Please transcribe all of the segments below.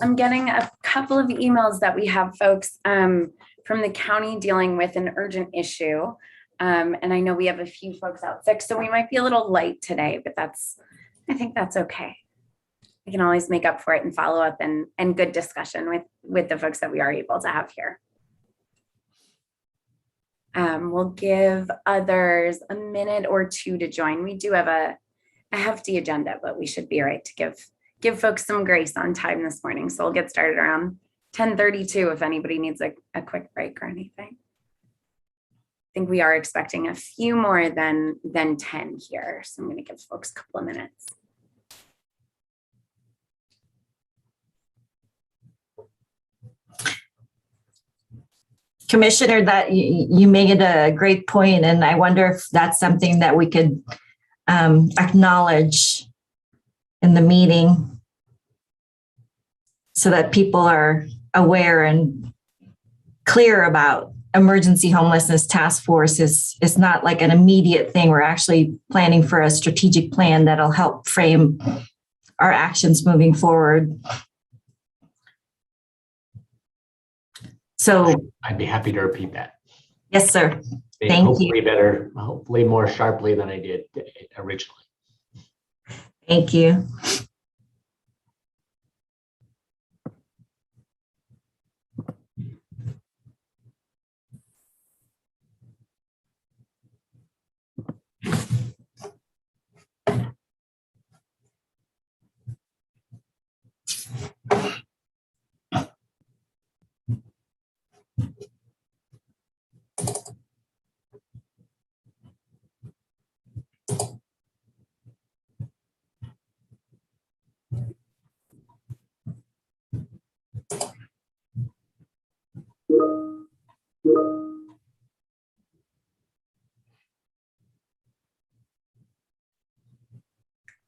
I'm getting a couple of emails that we have folks from the county dealing with an urgent issue. And I know we have a few folks out sick, so we might be a little light today, but I think that's okay. We can always make up for it and follow up and good discussion with the folks that we are able to have here. We'll give others a minute or two to join. We do have a hefty agenda, but we should be right to give folks some grace on time this morning. So we'll get started around 10:32 if anybody needs a quick break or anything. I think we are expecting a few more than 10 here. So I'm going to give folks a couple of minutes. Commissioner, that you made a great point, and I wonder if that's something that we could acknowledge in the meeting so that people are aware and clear about Emergency Homelessness Task Force is not like an immediate thing. We're actually planning for a strategic plan that'll help frame our actions moving forward. So I'd be happy to repeat that. Yes, sir. Thank you. Hopefully more sharply than I did originally. Thank you.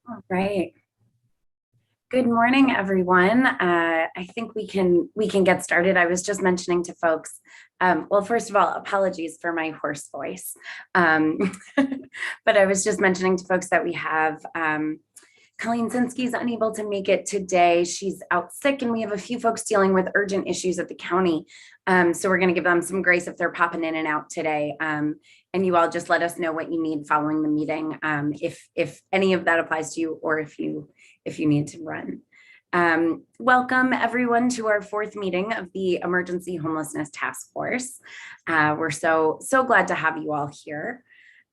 All right. Good morning, everyone. I think we can get started. I was just mentioning to folks, well, first of all, apologies for my hoarse voice. But I was just mentioning to folks that we have Colleen Sinsky's unable to make it today. She's out sick, and we have a few folks dealing with urgent issues at the county. So we're going to give them some grace if they're popping in and out today. And you all just let us know what you need following the meeting, if any of that applies to you, or if you need to run. Welcome everyone to our fourth meeting of the Emergency Homelessness Task Force. We're so glad to have you all here.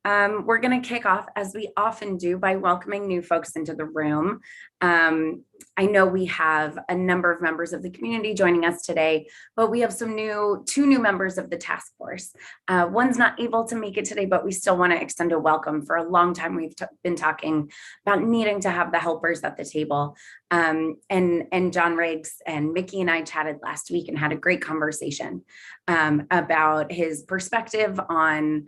We're going to kick off, as we often do, by welcoming new folks into the room. I know we have a number of members of the community joining us today, but we have two new members of the task force. One's not able to make it today, but we still want to extend a welcome. For a long time, we've been talking about needing to have the helpers at the table. And John Riggs and Mickey and I chatted last week and had a great conversation about his perspective on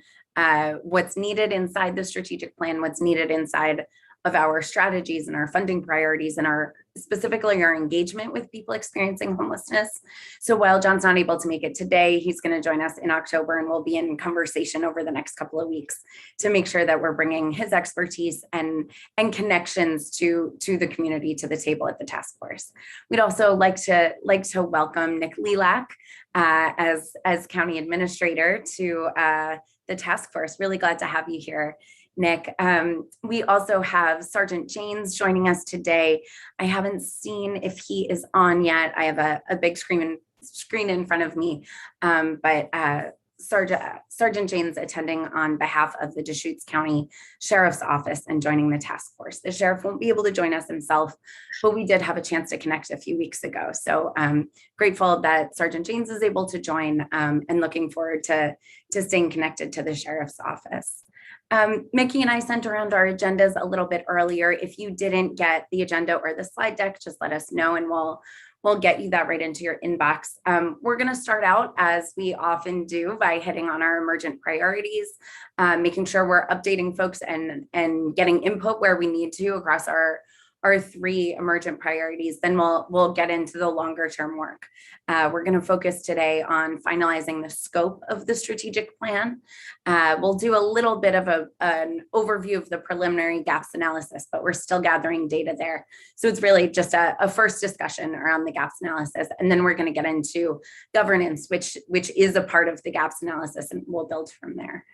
what's needed inside the strategic plan, what's needed inside of our strategies and our funding priorities, and specifically our engagement with people experiencing homelessness. So while John's not able to make it today, he's going to join us in October, and we'll be in conversation over the next couple of weeks to make sure that we're bringing his expertise and connections to the community to the table at the task force. We'd also like to welcome Nick Lilac as county administrator to the task force. Really glad to have you here, Nick. We also have Sergeant Janes joining us today. I haven't seen if he is on yet. I have a big screen in front of me, but Sergeant Janes attending on behalf of the Deschutes County Sheriff's Office and joining the task force. The sheriff won't be able to join us himself, but we did have a chance to connect a few weeks ago. So grateful that Sergeant Janes is able to join, and looking forward to staying connected to the sheriff's office. Mickey and I sent around our agendas a little bit earlier. If you didn't get the agenda or the slide deck, just let us know and we'll get you that right into your inbox. We're going to start out, as we often do, by hitting on our emergent priorities, making sure we're updating folks and getting input where we need to across our our three emergent priorities, then we'll get into the longer term work. We're going to focus today on finalizing the scope of the strategic plan. We'll do a little bit of an overview of the preliminary gaps analysis, but we're still gathering data there. So it's really just a first discussion around the gaps analysis. And then we're going to get into governance, which is a part of the gaps analysis, and we'll build from there.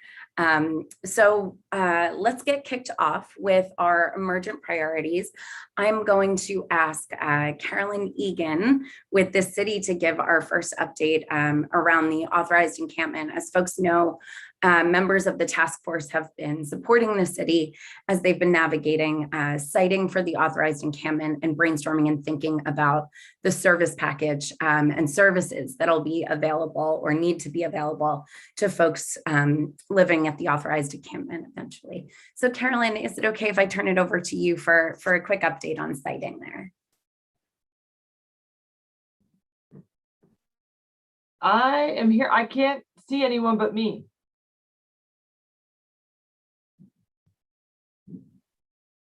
So let's get kicked off with our emergent priorities. I'm going to ask Carolyn Egan with the city to give our first update around the authorized encampment. As folks know, members of the task force have been supporting the city as they've been navigating siting for the authorized encampment and brainstorming and thinking about the service package and services that'll be available or need to be available to folks living at the authorized encampment eventually. So Carolyn, is it okay if I turn it over to you for a quick update on siting there? I am here. I can't see anyone but me.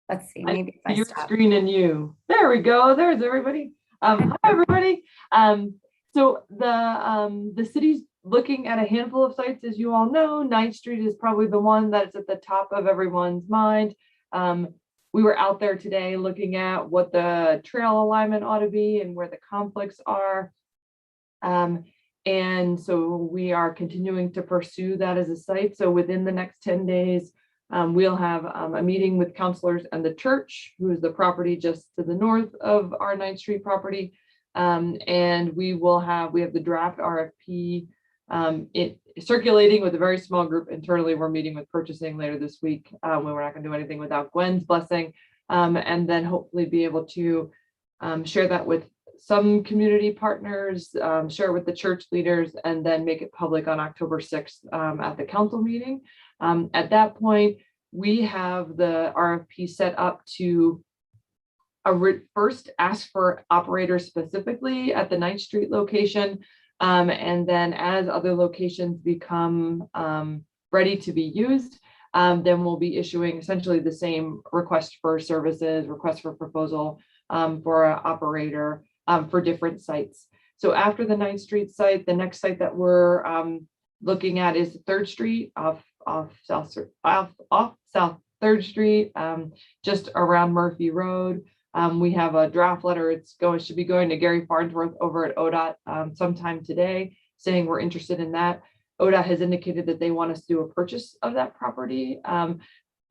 Let's see, maybe if I your stop. Screen and you. There we go. There's everybody. Hi everybody. So the city's looking at a handful of sites, as you all know. 9th Street is probably the one that's at the top of everyone's mind. We were out there today looking at what the trail alignment ought to be and where the conflicts are. And so we are continuing to pursue that as a site. So within the next 10 days, we'll have a meeting with counselors and the church, who is the property just to the north of our 9th Street property. And we have the draft RFP circulating with a very small group internally. We're meeting with purchasing later this week when we're not going to do anything without Gwen's blessing, and then hopefully be able to share that with some community partners, share it with the church leaders, and then make it public on October 6th at the council meeting. At that point, we have the RFP set up to first ask for operators specifically at the 9th Street location. And then as other locations become ready to be used, then we'll be issuing essentially the same request for services, request for proposal for an operator for different sites. So after the 9th Street site, the next site that we're looking at is 3rd Street off South 3rd Street, just around Murphy Road. We have a draft letter. Should be going to Gary Farnsworth over at ODOT sometime today, saying we're interested in that. ODOT has indicated that they want us to do a purchase of that property,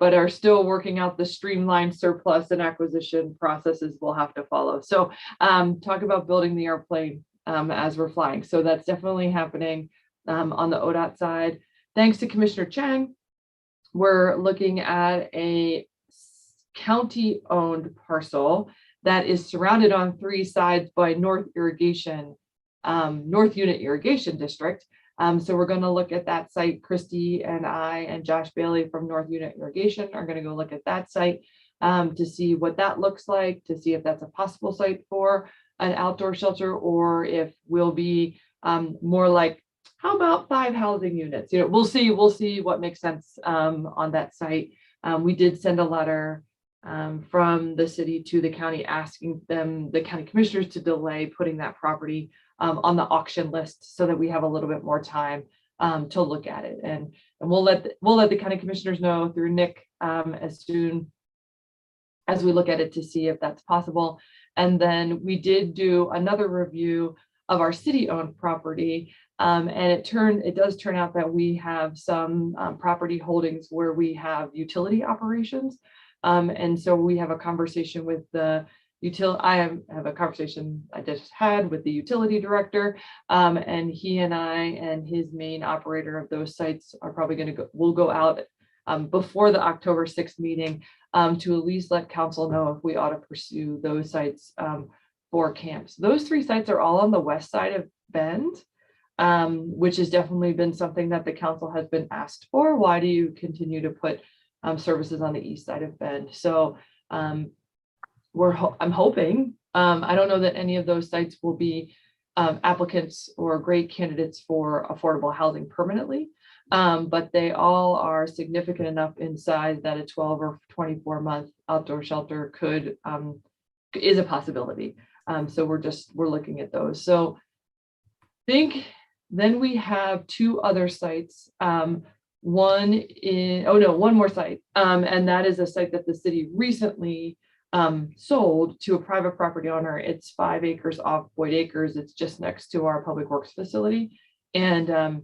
but are still working out the streamlined surplus and acquisition processes we'll have to follow. So talk about building the airplane as we're flying. So that's definitely happening on the ODOT side. Thanks to Commissioner Chang, we're looking at a county-owned parcel that is surrounded on 3 sides by North Unit Irrigation District. So we're going to look at that site. Christy and I and Josh Bailey from North Unit Irrigation are going to go look at that site to see what that looks like, to see if that's a possible site for an outdoor shelter, or if we'll be more like, how about 5 housing units? We'll see what makes sense on that site. We did send a letter from the city to the county asking the county commissioners to delay putting that property on the auction list so that we have a little bit more time to look at it. And we'll let the county commissioners know through Nick as soon as we look at it to see if that's possible. And then we did do another review of our city-owned property. And it does turn out that we have some property holdings where we have utility operations. And so we have a conversation with the I have a conversation I just had with the utility director, and he and I and his main operator of those sites are probably we'll go out before the October 6th meeting to at least let council know if we ought to pursue those sites for camps. Those 3 sites are all on the west side of Bend, which has definitely been something that the council has been asked for. Why do you continue to put services on the east side of Bend? So I'm hoping, I don't know that any of those sites will be applicants or great candidates for affordable housing permanently, but they all are significant enough in size that a 12 or 24 month outdoor shelter is a possibility. So we're looking at those. So then we have two other sites. One more site. And that is a site that the city recently sold to a private property owner. It's 5 acres off Boyd Acres. It's just next to our public works facility. And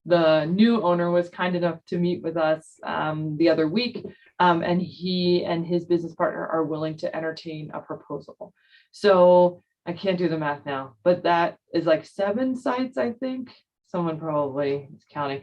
the new owner was kind enough to meet with us the other week. And he and his business partner are willing to entertain a proposal. So I can't do the math now, but that is like 7 sites, I think. Someone probably is counting.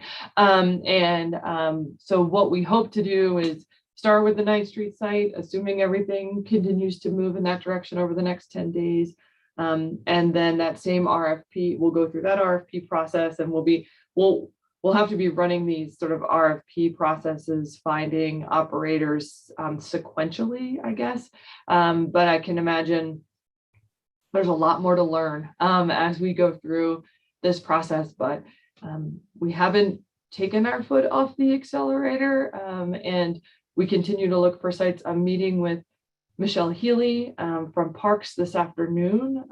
So what we hope to do is start with the 9th Street site, assuming everything continues to move in that direction over the next 10 days. And then that same RFP, we'll go through that RFP process, and we'll have to be running these sort of RFP processes, finding operators sequentially, I guess. But I can imagine there's a lot more to learn as we go through this process, but we haven't taken our foot off the accelerator, and we continue to look for sites. I'm meeting with Michelle Healy from Parks this afternoon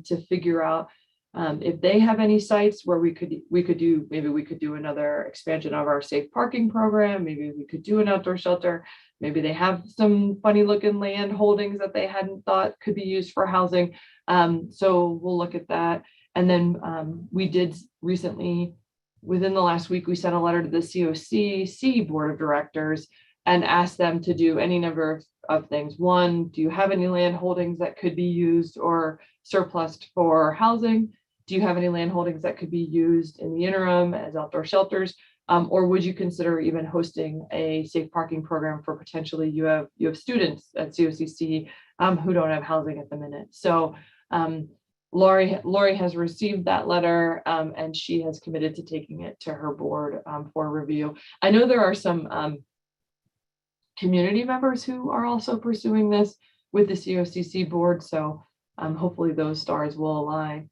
to figure out if they have any sites where we could do another expansion of our safe parking program. Maybe we could do an outdoor shelter. Maybe they have some funny looking land holdings that they hadn't thought could be used for housing. So we'll look at that. And then we did recently, within the last week, we sent a letter to the COCC board of directors and asked them to do any number of things. One, do you have any land holdings that could be used or surplused for housing? Do you have any land holdings that could be used in the interim as outdoor shelters? Or would you consider even hosting a safe parking program for potentially you have students at COCC who don't have housing at the minute? So Lori has received that letter and she has committed to taking it to her board for review. I know there are some community members who are also pursuing this with the COCC board, so hopefully those stars will align.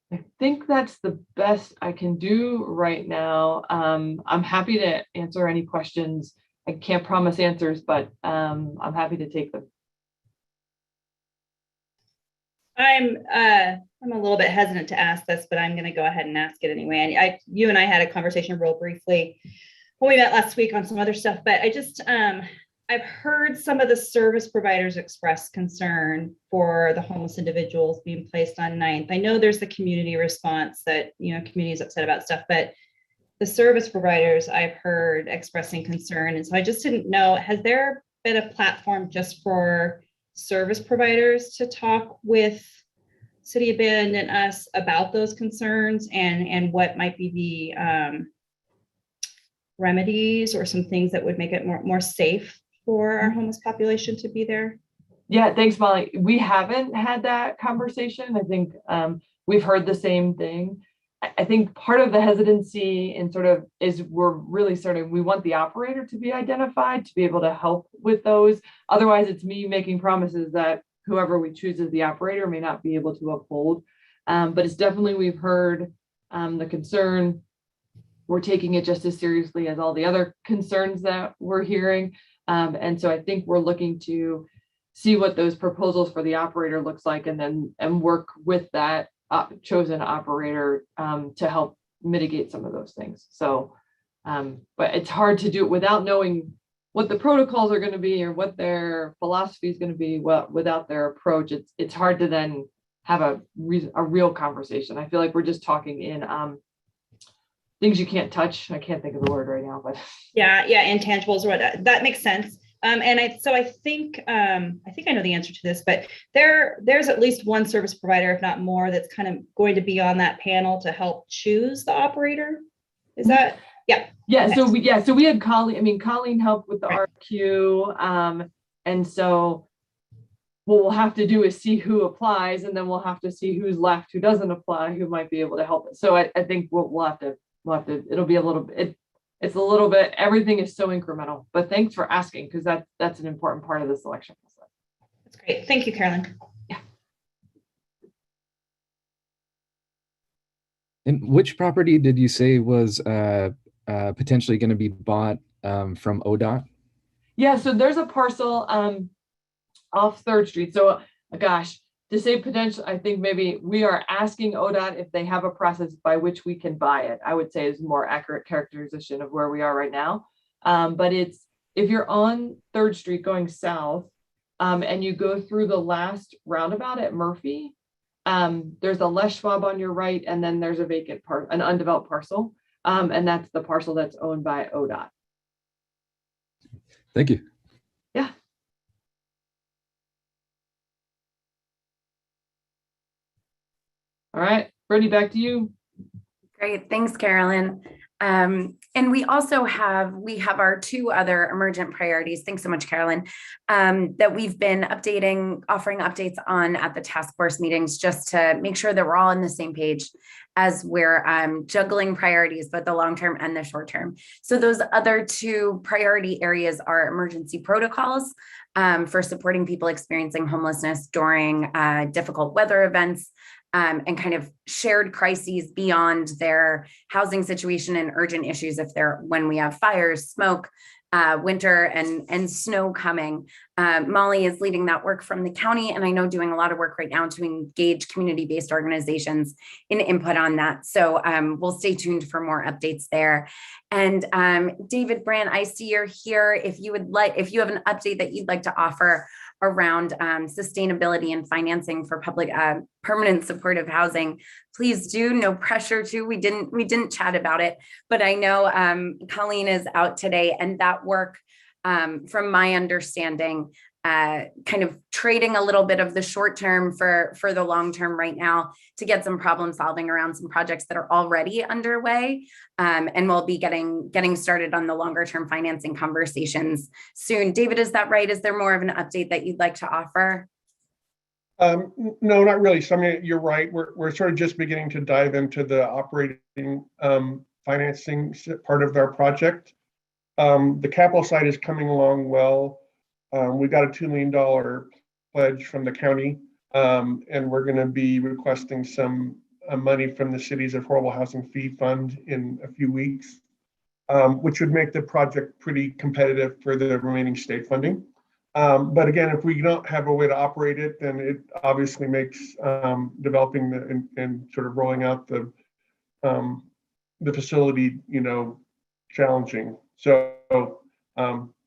I think that's the best I can do right now. I'm happy to answer any questions. I can't promise answers, but I'm happy to take them. I'm a little bit hesitant to ask this, but I'm going to go ahead and ask it anyway. You and I had a conversation real briefly when we met last week on some other stuff, but I just I've heard some of the service providers express concern for the homeless individuals being placed on 9th. I know there's the community response that, community is upset about stuff, but the service providers I've heard expressing concern. And so I just didn't know, has there been a platform just for service providers to talk with City of Bend and us about those concerns and what might be the remedies or some things that would make it more safe for our homeless population to be there? Yeah, thanks, Molly. We haven't had that conversation. I think we've heard the same thing. I think part of the hesitancy and is we want the operator to be identified to be able to help with those. Otherwise, it's me making promises that whoever we choose as the operator may not be able to uphold. But it's definitely, we've heard the concern. We're taking it just as seriously as all the other concerns that we're hearing. And so I think we're looking to see what those proposals for the operator looks like and work with that chosen operator to help mitigate some of those things. So, but it's hard to do it without knowing what the protocols are going to be or what their philosophy is going to be. Well, without their approach, it's hard to then have a real conversation. I feel like we're just talking in things you can't touch. I can't think of the word right now, but yeah, intangibles or what that makes sense. And I think I know the answer to this, but there's at least one service provider, if not more, that's kind of going to be on that panel to help choose the operator. Is that yeah? Okay. So we had Colleen. Colleen helped with the RQ, and so what we'll have to do is see who applies, and then we'll have to see who's left, who doesn't apply, who might be able to help us. So I think we'll have to. It'll be a little bit. It's a little bit. Everything is so incremental. But thanks for asking, because that's an important part of the selection process. That's great. Thank you, Carolyn. Yeah. And which property did you say was potentially going to be bought from ODOT? Yeah, so there's a parcel off 3rd Street. So gosh, to say potential, I think maybe we are asking ODOT if they have a process by which we can buy it, I would say is more accurate characterization of where we are right now. But it's, if you're on 3rd Street going south, and you go through the last roundabout at Murphy, there's a Les Schwab on your right, and then there's a vacant part, an undeveloped parcel. And that's the parcel that's owned by ODOT. Thank you. Yeah. All right, Brittany, back to you. Great, thanks, Carolyn. And we also have our 2 other emergent priorities. Thanks so much, Carolyn, that we've been offering updates on at the task force meetings, just to make sure that we're all on the same page as we're juggling priorities, both the long-term and the short-term. So those other 2 priority areas are emergency protocols for supporting people experiencing homelessness during difficult weather events, and kind of shared crises beyond their housing situation and urgent issues when we have fires, smoke, winter and snow coming. Molly is leading that work from the county, and I know doing a lot of work right now to engage community-based organizations in input on that. So we'll stay tuned for more updates there. And David Brand, I see you're here. If you have an update that you'd like to offer around sustainability and financing for public permanent supportive housing, please do. No pressure to. We didn't chat about it, but I know Colleen is out today, and that work, from my understanding, kind of trading a little bit of the short term for the long term right now to get some problem solving around some projects that are already underway. And we'll be getting started on the longer term financing conversations soon. David, is that right? Is there more of an update that you'd like to offer? No, not really. So I mean, you're right. We're sort of just beginning to dive into the operating financing part of our project. The capital side is coming along well. We got a $2 million pledge from the county, and we're going to be requesting some money from the Cities Affordable Housing Fee Fund in a few weeks, which would make the project pretty competitive for the remaining state funding. But again, if we don't have a way to operate it, then it obviously makes developing and sort of rolling out the facility, challenging. So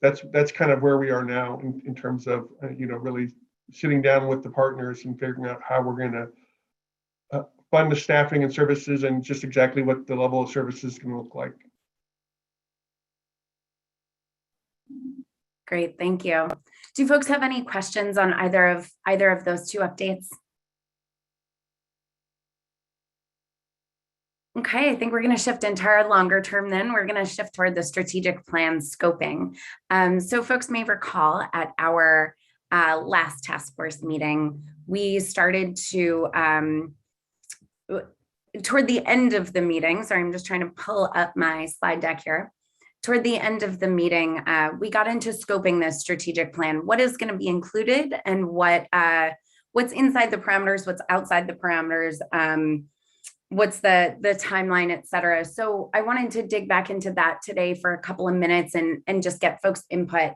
that's kind of where we are now in terms of really sitting down with the partners and figuring out how we're going to fund the staffing and services and just exactly what the level of services can look like. Great, thank you. Do folks have any questions on either of those 2 updates? Okay, I think we're going to shift into our longer term then. We're going to shift toward the strategic plan scoping. So folks may recall at our last task force meeting, we started to, toward the end of the meeting, sorry, I'm just trying to pull up my slide deck here. Toward the end of the meeting, we got into scoping this strategic plan. What is going to be included and what's inside the parameters, what's outside the parameters, what's the timeline, et cetera. So I wanted to dig back into that today for a couple of minutes and just get folks' input.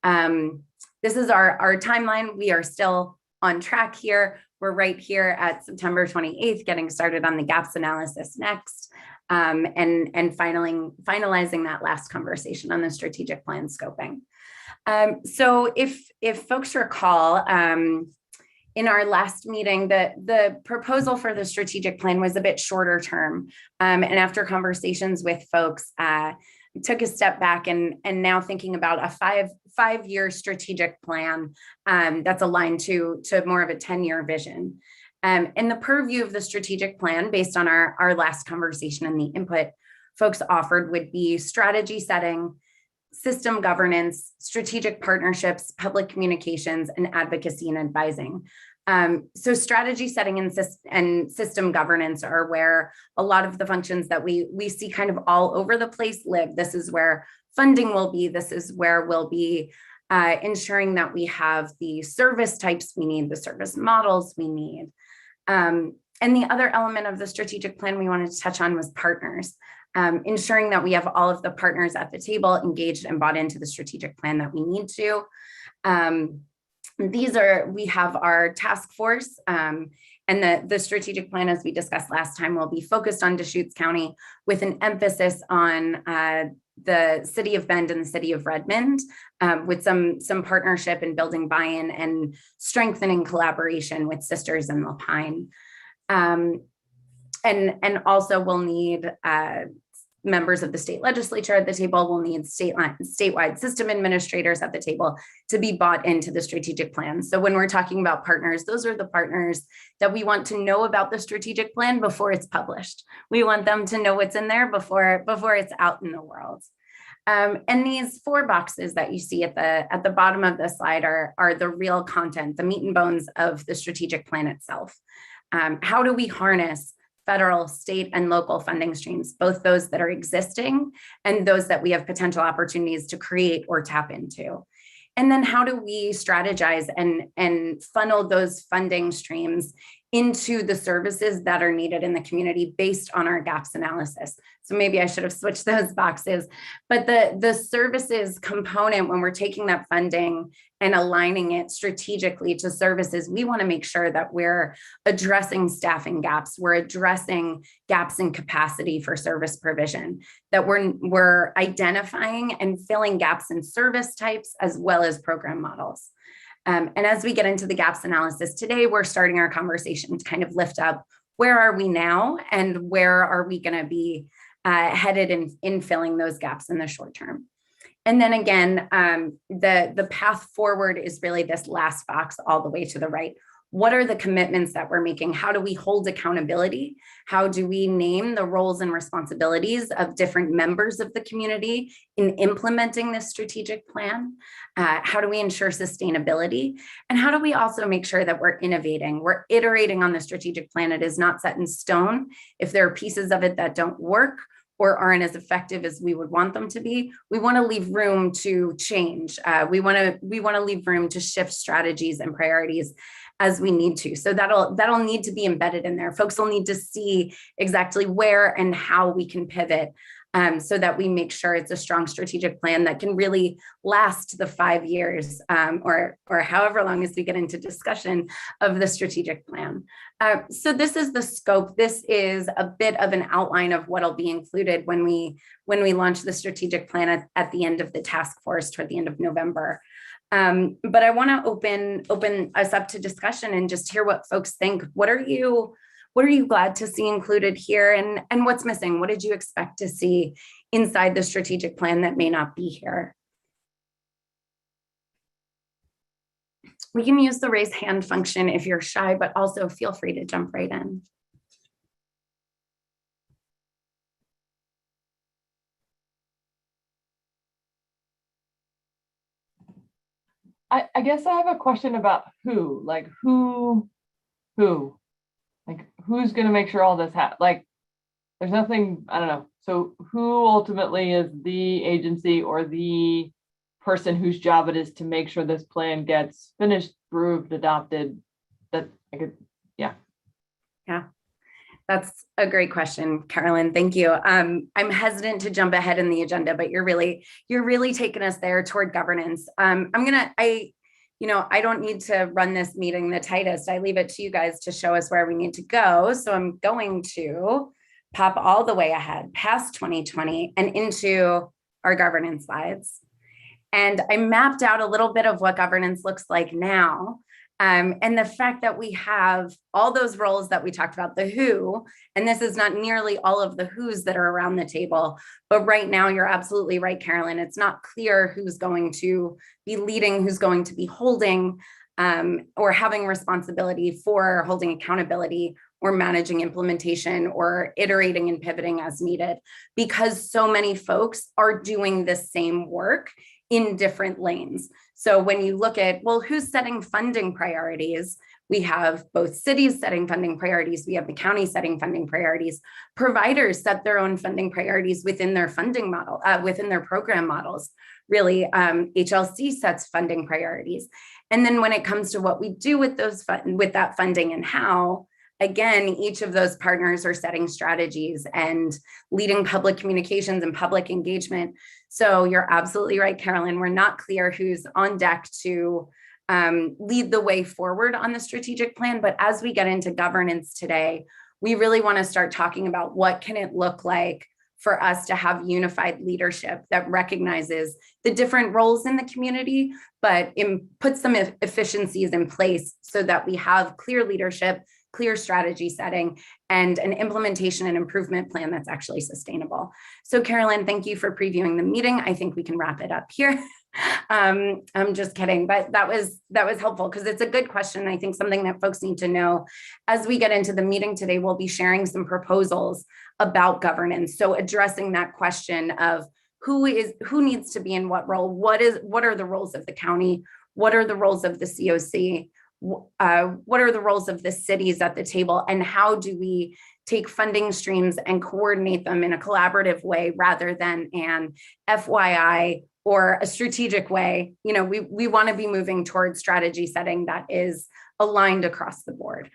This is our timeline. We are still on track here. We're right here at September 28th, getting started on the gaps analysis next, and finalizing that last conversation on the strategic plan scoping. So if folks recall, in our last meeting, the proposal for the strategic plan was a bit shorter term. And after conversations with folks, took a step back and now thinking about a five-year strategic plan that's aligned to more of a 10-year vision. And the purview of the strategic plan, based on our last conversation and the input folks offered, would be strategy setting, system governance, strategic partnerships, public communications, and advocacy and advising. So strategy setting and system governance are where a lot of the functions that we see kind of all over the place live. This is where funding will be. This is where we'll be ensuring that we have the service types we need, the service models we need. And the other element of the strategic plan we wanted to touch on was partners, ensuring that we have all of the partners at the table engaged and bought into the strategic plan that we need to. We have our task force, and the strategic plan, as we discussed last time, will be focused on Deschutes County with an emphasis on the city of Bend and the city of Redmond, with some partnership and building buy-in and strengthening collaboration with Sisters in Lapine. And also we'll need members of the state legislature at the table. We'll need statewide system administrators at the table to be bought into the strategic plan. So when we're talking about partners, those are the partners that we want to know about the strategic plan before it's published. We want them to know what's in there before it's out in the world. And these 4 boxes that you see at the bottom of the slide are the real content, the meat and bones of the strategic plan itself. How do we harness federal, state, and local funding streams, both those that are existing and those that we have potential opportunities to create or tap into? And then how do we strategize and funnel those funding streams into the services that are needed in the community based on our gaps analysis? So maybe I should have switched those boxes, but the services component, when we're taking that funding and aligning it strategically to services, we want to make sure that we're addressing staffing gaps, we're addressing gaps in capacity for service provision, that we're identifying and filling gaps in service types as well as program models. And as we get into the gaps analysis today, we're starting our conversation to kind of lift up where are we now and where are we going to be headed in filling those gaps in the short term. And then again, the path forward is really this last box all the way to the right. What are the commitments that we're making? How do we hold accountability? How do we name the roles and responsibilities of different members of the community in implementing this strategic plan? How do we ensure sustainability? And how do we also make sure that we're innovating? We're iterating on the strategic plan. It is not set in stone. If there are pieces of it that don't work or aren't as effective as we would want them to be, we want to leave room to change. We want to leave room to shift strategies and priorities as we need to. So that'll need to be embedded in there. Folks will need to see exactly where and how we can pivot, so that we make sure it's a strong strategic plan that can really last the 5 years, or however long as we get into discussion of the strategic plan. So this is the scope. This is a bit of an outline of what'll be included when we launch the strategic plan at the end of the task force toward the end of November. But I want to open us up to discussion and just hear what folks think. What are you glad to see included here, and what's missing? What did you expect to see inside the strategic plan that may not be here? We can use the raise hand function if you're shy, but also feel free to jump right in. I guess I have a question about who, like who's going to make sure all this happens? Like, there's nothing, I don't know. So who ultimately is the agency or the person whose job it is to make sure this plan gets finished, approved, adopted? That I could, yeah. That's a great question, Carolyn. Thank you. I'm hesitant to jump ahead in the agenda, but you're really taking us there toward governance. I don't need to run this meeting the tightest. I leave it to you guys to show us where we need to go. So I'm going to pop all the way ahead past 2020 and into our governance slides. And I mapped out a little bit of what governance looks like now. And the fact that we have all those roles that we talked about, the who, and this is not nearly all of the who's that are around the table, but right now you're absolutely right, Carolyn. It's not clear who's going to be leading, who's going to be holding, or having responsibility for holding accountability or managing implementation or iterating and pivoting as needed, because so many folks are doing the same work in different lanes. So when you look at, well, who's setting funding priorities? We have both cities setting funding priorities. We have the county setting funding priorities. Providers set their own funding priorities within their funding model, within their program models. Really, HLC sets funding priorities. And then when it comes to what we do with that funding and how, again, each of those partners are setting strategies and leading public communications and public engagement. So you're absolutely right, Carolyn. We're not clear who's on deck to lead the way forward on the strategic plan. But as we get into governance today, we really want to start talking about what can it look like for us to have unified leadership that recognizes the different roles in the community, but puts some efficiencies in place so that we have clear leadership, clear strategy setting, and an implementation and improvement plan that's actually sustainable. So Carolyn, thank you for previewing the meeting. I think we can wrap it up here. I'm just kidding, but that was helpful because it's a good question. I think something that folks need to know as we get into the meeting today, we'll be sharing some proposals about governance. So addressing that question of who needs to be in what role, what are the roles of the county, what are the roles of the COC, what are the roles of the cities at the table, and how do we take funding streams and coordinate them in a collaborative way rather than an FYI or a strategic way. You know, we want to be moving towards strategy setting that is aligned across the board.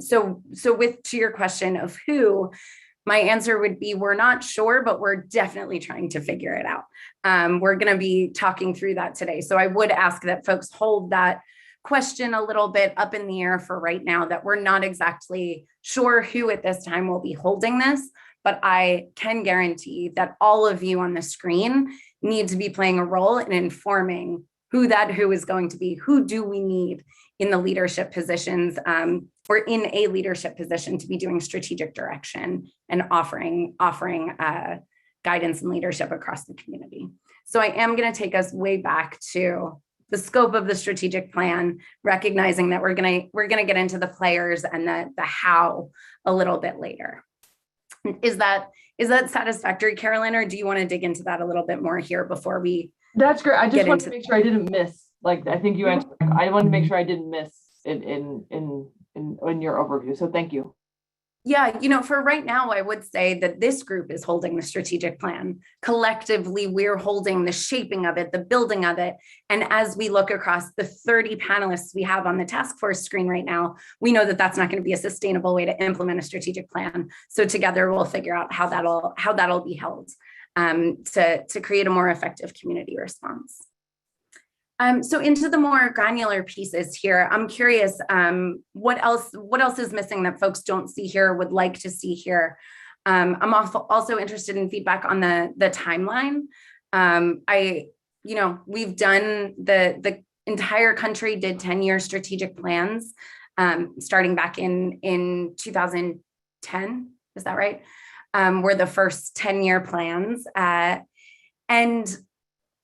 So to your question of who, my answer would be we're not sure, but we're definitely trying to figure it out. We're going to be talking through that today. So I would ask that folks hold that question a little bit up in the air for right now, that we're not exactly sure who at this time will be holding this, but I can guarantee that all of you on the screen need to be playing a role in informing who is going to be, who do we need in the leadership positions or in a leadership position to be doing strategic direction and offering guidance and leadership across the community. So I am going to take us way back to the scope of the strategic plan, recognizing that we're going to get into the players and the how a little bit later. Is that satisfactory, Carolyn, or do you want to dig into that a little bit more here before we? That's great. I just wanted to make sure I didn't miss. Like, I think you answered. I wanted to make sure I didn't miss in your overview. So thank you. Yeah, for right now, I would say that this group is holding the strategic plan. Collectively, we're holding the shaping of it, the building of it. And as we look across the 30 panelists we have on the task force screen right now, we know that that's not going to be a sustainable way to implement a strategic plan. So together, we'll figure out how that'll be held to create a more effective community response. So into the more granular pieces here, I'm curious, what else is missing that folks don't see here, would like to see here? I'm also interested in feedback on the timeline. We've done the entire country did 10-year strategic plans, starting back in 2010. Is that right? Were the first 10-year plans, and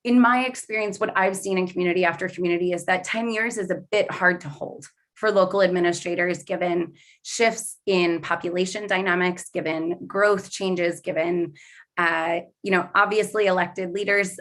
in my experience, what I've seen in community after community is that 10 years is a bit hard to hold for local administrators, given shifts in population dynamics, given growth changes, given, obviously elected leaders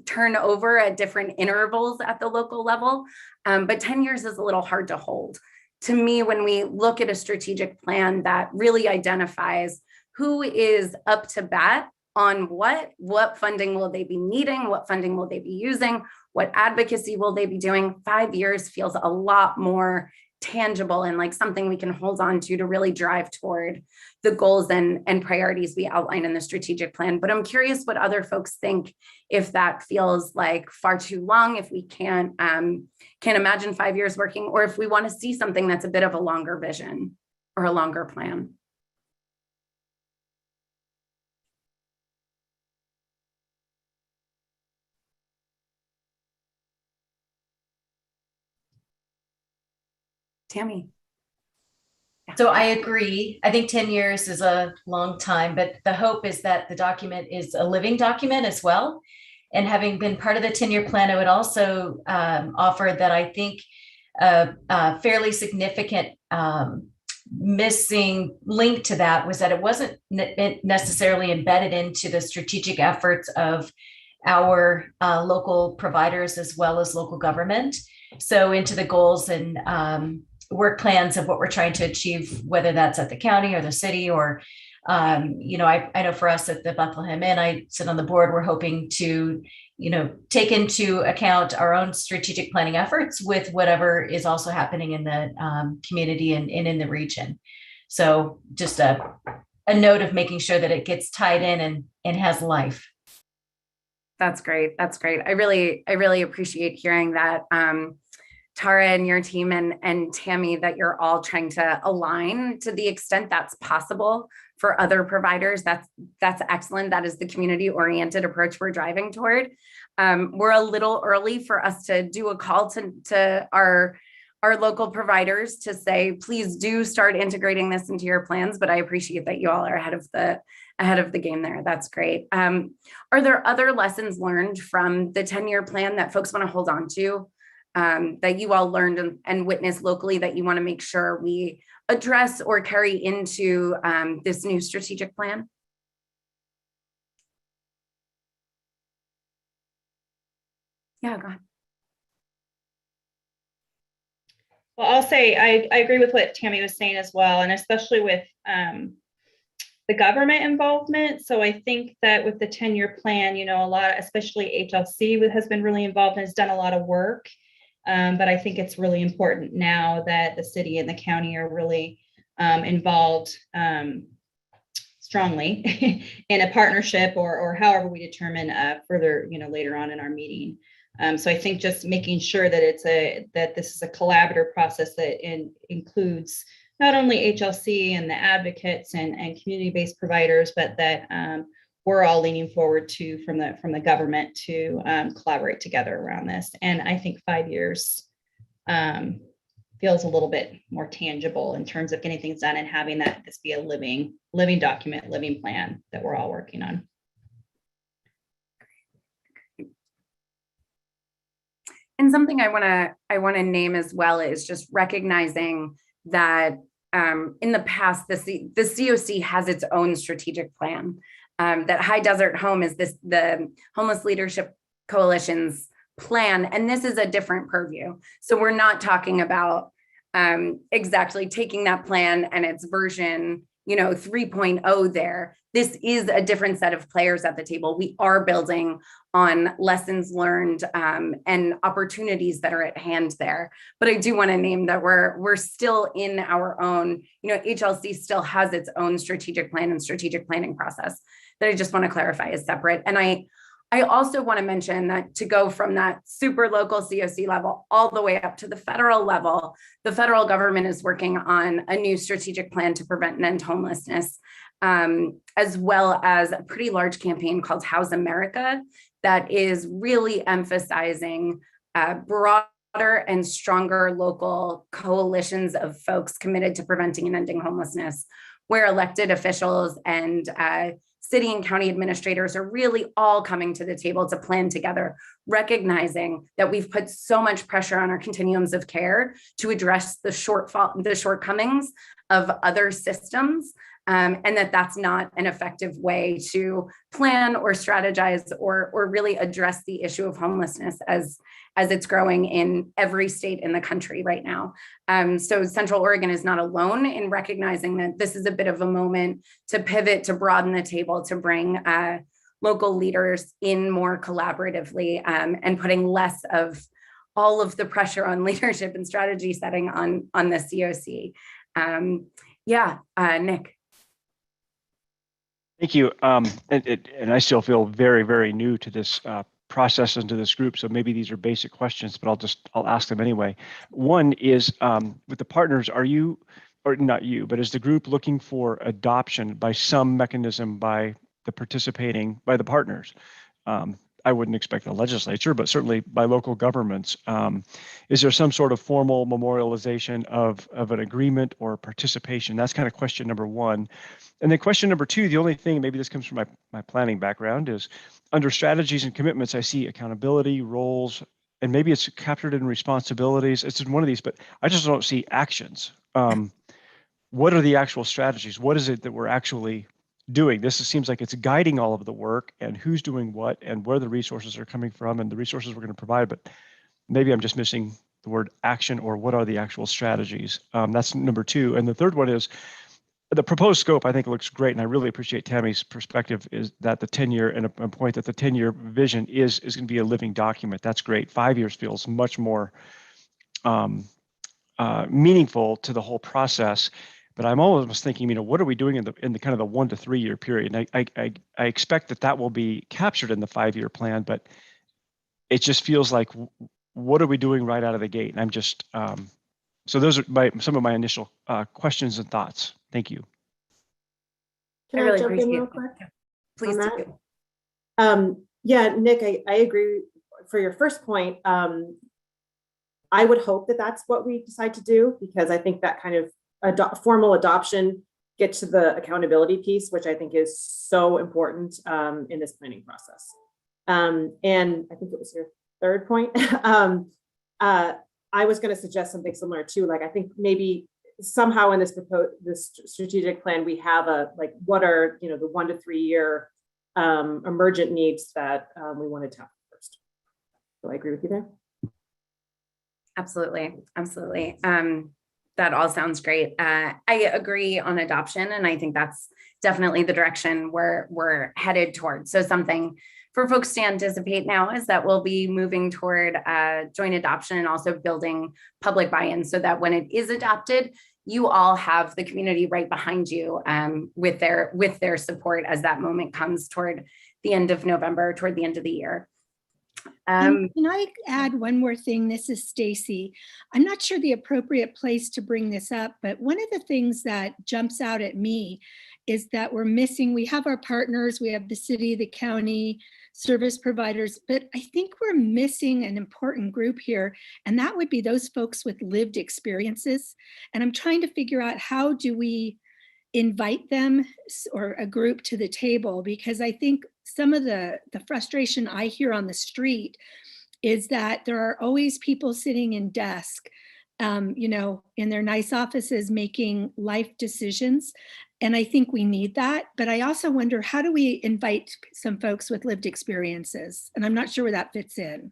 turn over at different intervals at the local level. But 10 years is a little hard to hold. To me, when we look at a strategic plan that really identifies who is up to bat on what funding will they be needing, what funding will they be using, what advocacy will they be doing, 5 years feels a lot more tangible and like something we can hold on to really drive toward the goals and priorities we outline in the strategic plan. But I'm curious what other folks think, if that feels like far too long, if we can't imagine 5 years working, or if we want to see something that's a bit of a longer vision or a longer plan. Tammy. So I agree. I think 10 years is a long time, but the hope is that the document is a living document as well. And having been part of the 10-year plan, I would also offer that I think a fairly significant missing link to that was that it wasn't necessarily embedded into the strategic efforts of our local providers as well as local government. So into the goals and work plans of what we're trying to achieve, whether that's at the county or the city, or, I know for us at the Bethlehem Inn, I sit on the board, we're hoping to take into account our own strategic planning efforts with whatever is also happening in the community and in the region. So just a note of making sure that it gets tied in and has life. That's great. That's great. I really appreciate hearing that, Tara and your team and Tammy, that you're all trying to align to the extent that's possible for other providers. That's excellent. That is the community-oriented approach we're driving toward. We're a little early for us to do a call to our local providers to say, please do start integrating this into your plans. But I appreciate that you all are ahead of the game there. That's great. Are there other lessons learned from the 10-year plan that folks want to hold on to, that you all learned and witnessed locally that you want to make sure we address or carry into this new strategic plan? Yeah, go ahead. Well, I'll say I agree with what Tammy was saying as well, and especially with the government involvement. So I think that with the 10-year plan, a lot, especially HLC has been really involved and has done a lot of work. But I think it's really important now that the city and the county are really involved strongly in a partnership or however we determine further, later on in our meeting. So I think just making sure that that this is a collaborative process that includes not only HLC and the advocates and community-based providers, but that we're all leaning forward to from the government to collaborate together around this. And I think 5 years feels a little bit more tangible in terms of getting things done and having this be a living document, living plan that we're all working on. And something I want to name as well is just recognizing that in the past, the COC has its own strategic plan. That High Desert Home is the Homeless Leadership Coalition's plan, and this is a different purview. So we're not talking about exactly taking that plan and its version 3.0 there. This is a different set of players at the table. We are building on lessons learned and opportunities that are at hand there. But I do want to name that we're still in our own, HLC still has its own strategic plan and strategic planning process that I just want to clarify is separate. And I also want to mention that to go from that super local COC level all the way up to the federal level, the federal government is working on a new strategic plan to prevent and end homelessness, as well as a pretty large campaign called House America that is really emphasizing broader and stronger local coalitions of folks committed to preventing and ending homelessness, where elected officials and city and county administrators are really all coming to the table to plan together, recognizing that we've put so much pressure on our continuums of care to address the shortcomings of other systems, and that's not an effective way to plan or strategize or really address the issue of homelessness as it's growing in every state in the country right now. So Central Oregon is not alone in recognizing that this is a bit of a moment to pivot, to broaden the table, to bring local leaders in more collaboratively, and putting less of all of the pressure on leadership and strategy setting on the COC. Nick. Thank you. And I still feel very, very new to this process and to this group. So maybe these are basic questions, but I'll ask them anyway. One is with the partners, are you, or not you, but is the group looking for adoption by some mechanism by the partners? I wouldn't expect the legislature, but certainly by local governments. Is there some sort of formal memorialization of an agreement or participation? That's kind of question number one. And then question number two, the only thing, maybe this comes from my planning background, is under strategies and commitments, I see accountability, roles, and maybe it's captured in responsibilities. It's in one of these, but I just don't see actions. What are the actual strategies? What is it that we're actually doing? This seems like it's guiding all of the work and who's doing what and where the resources are coming from and the resources we're going to provide, but maybe I'm just missing the word action or what are the actual strategies. That's number two. And the third one is the proposed scope, I think, looks great, and I really appreciate Tammy's perspective. Is that the 10-year and a point that the 10-year vision is going to be a living document? That's great. 5 years feels much more meaningful to the whole process. But I'm almost thinking, what are we doing in the kind of the 1 to 3 year period? And I expect that will be captured in the 5-year plan, but it just feels like, what are we doing right out of the gate? And I'm just so those are some of my initial questions and thoughts. Thank you. Can I really jump in appreciate real it. quick? Please on do. that? Yeah, Nick, I agree for your first point. I would hope that that's what we decide to do, because I think that kind of formal adoption gets to the accountability piece, which I think is so important in this planning process. And I think it was your third point. I was going to suggest something similar too. Like, I think maybe somehow in this strategic plan, we have what are, the 1 to 3 year emergent needs that we want to tackle first. So I agree with you there. Absolutely. Absolutely. That all sounds great. I agree on adoption, and I think that's definitely the direction we're headed towards. So something for folks to anticipate now is that we'll be moving toward joint adoption and also building public buy-in, so that when it is adopted, you all have the community right behind you with their support as that moment comes toward the end of November, toward the end of the year. Can I add one more thing? This is Stacy. I'm not sure the appropriate place to bring this up, but one of the things that jumps out at me is that we have our partners, we have the city, the county, service providers, but I think we're missing an important group here, and that would be those folks with lived experiences. And I'm trying to figure out, how do we invite them or a group to the table? Because I think some of the frustration I hear on the street is that there are always people sitting in desk, in their nice offices making life decisions. And I think we need that. But I also wonder, how do we invite some folks with lived experiences? And I'm not sure where that fits in.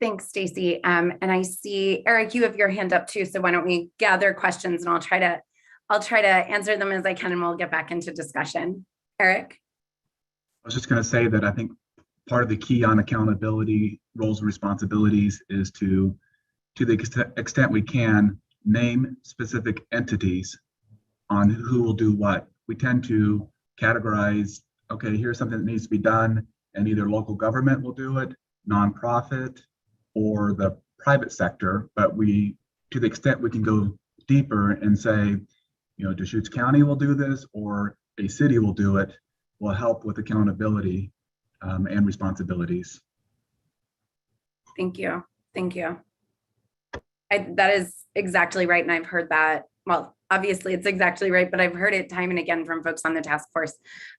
Thanks, Stacy. And I see, Eric, you have your hand up too. So why don't we gather questions, and I'll try to answer them as I can, and we'll get back into discussion. Eric? I was just going to say that I think part of the key on accountability, roles and responsibilities, is to the extent we can, name specific entities on who will do what. We tend to categorize, okay, here's something that needs to be done, and either local government will do it, nonprofit, or the private sector. But to the extent we can go deeper and say, Deschutes County will do this, or a city will do it, will help with accountability and responsibilities. Thank you. Thank you. That is exactly right. And I've heard that, well, obviously it's exactly right, but I've heard it time and again from folks on the task force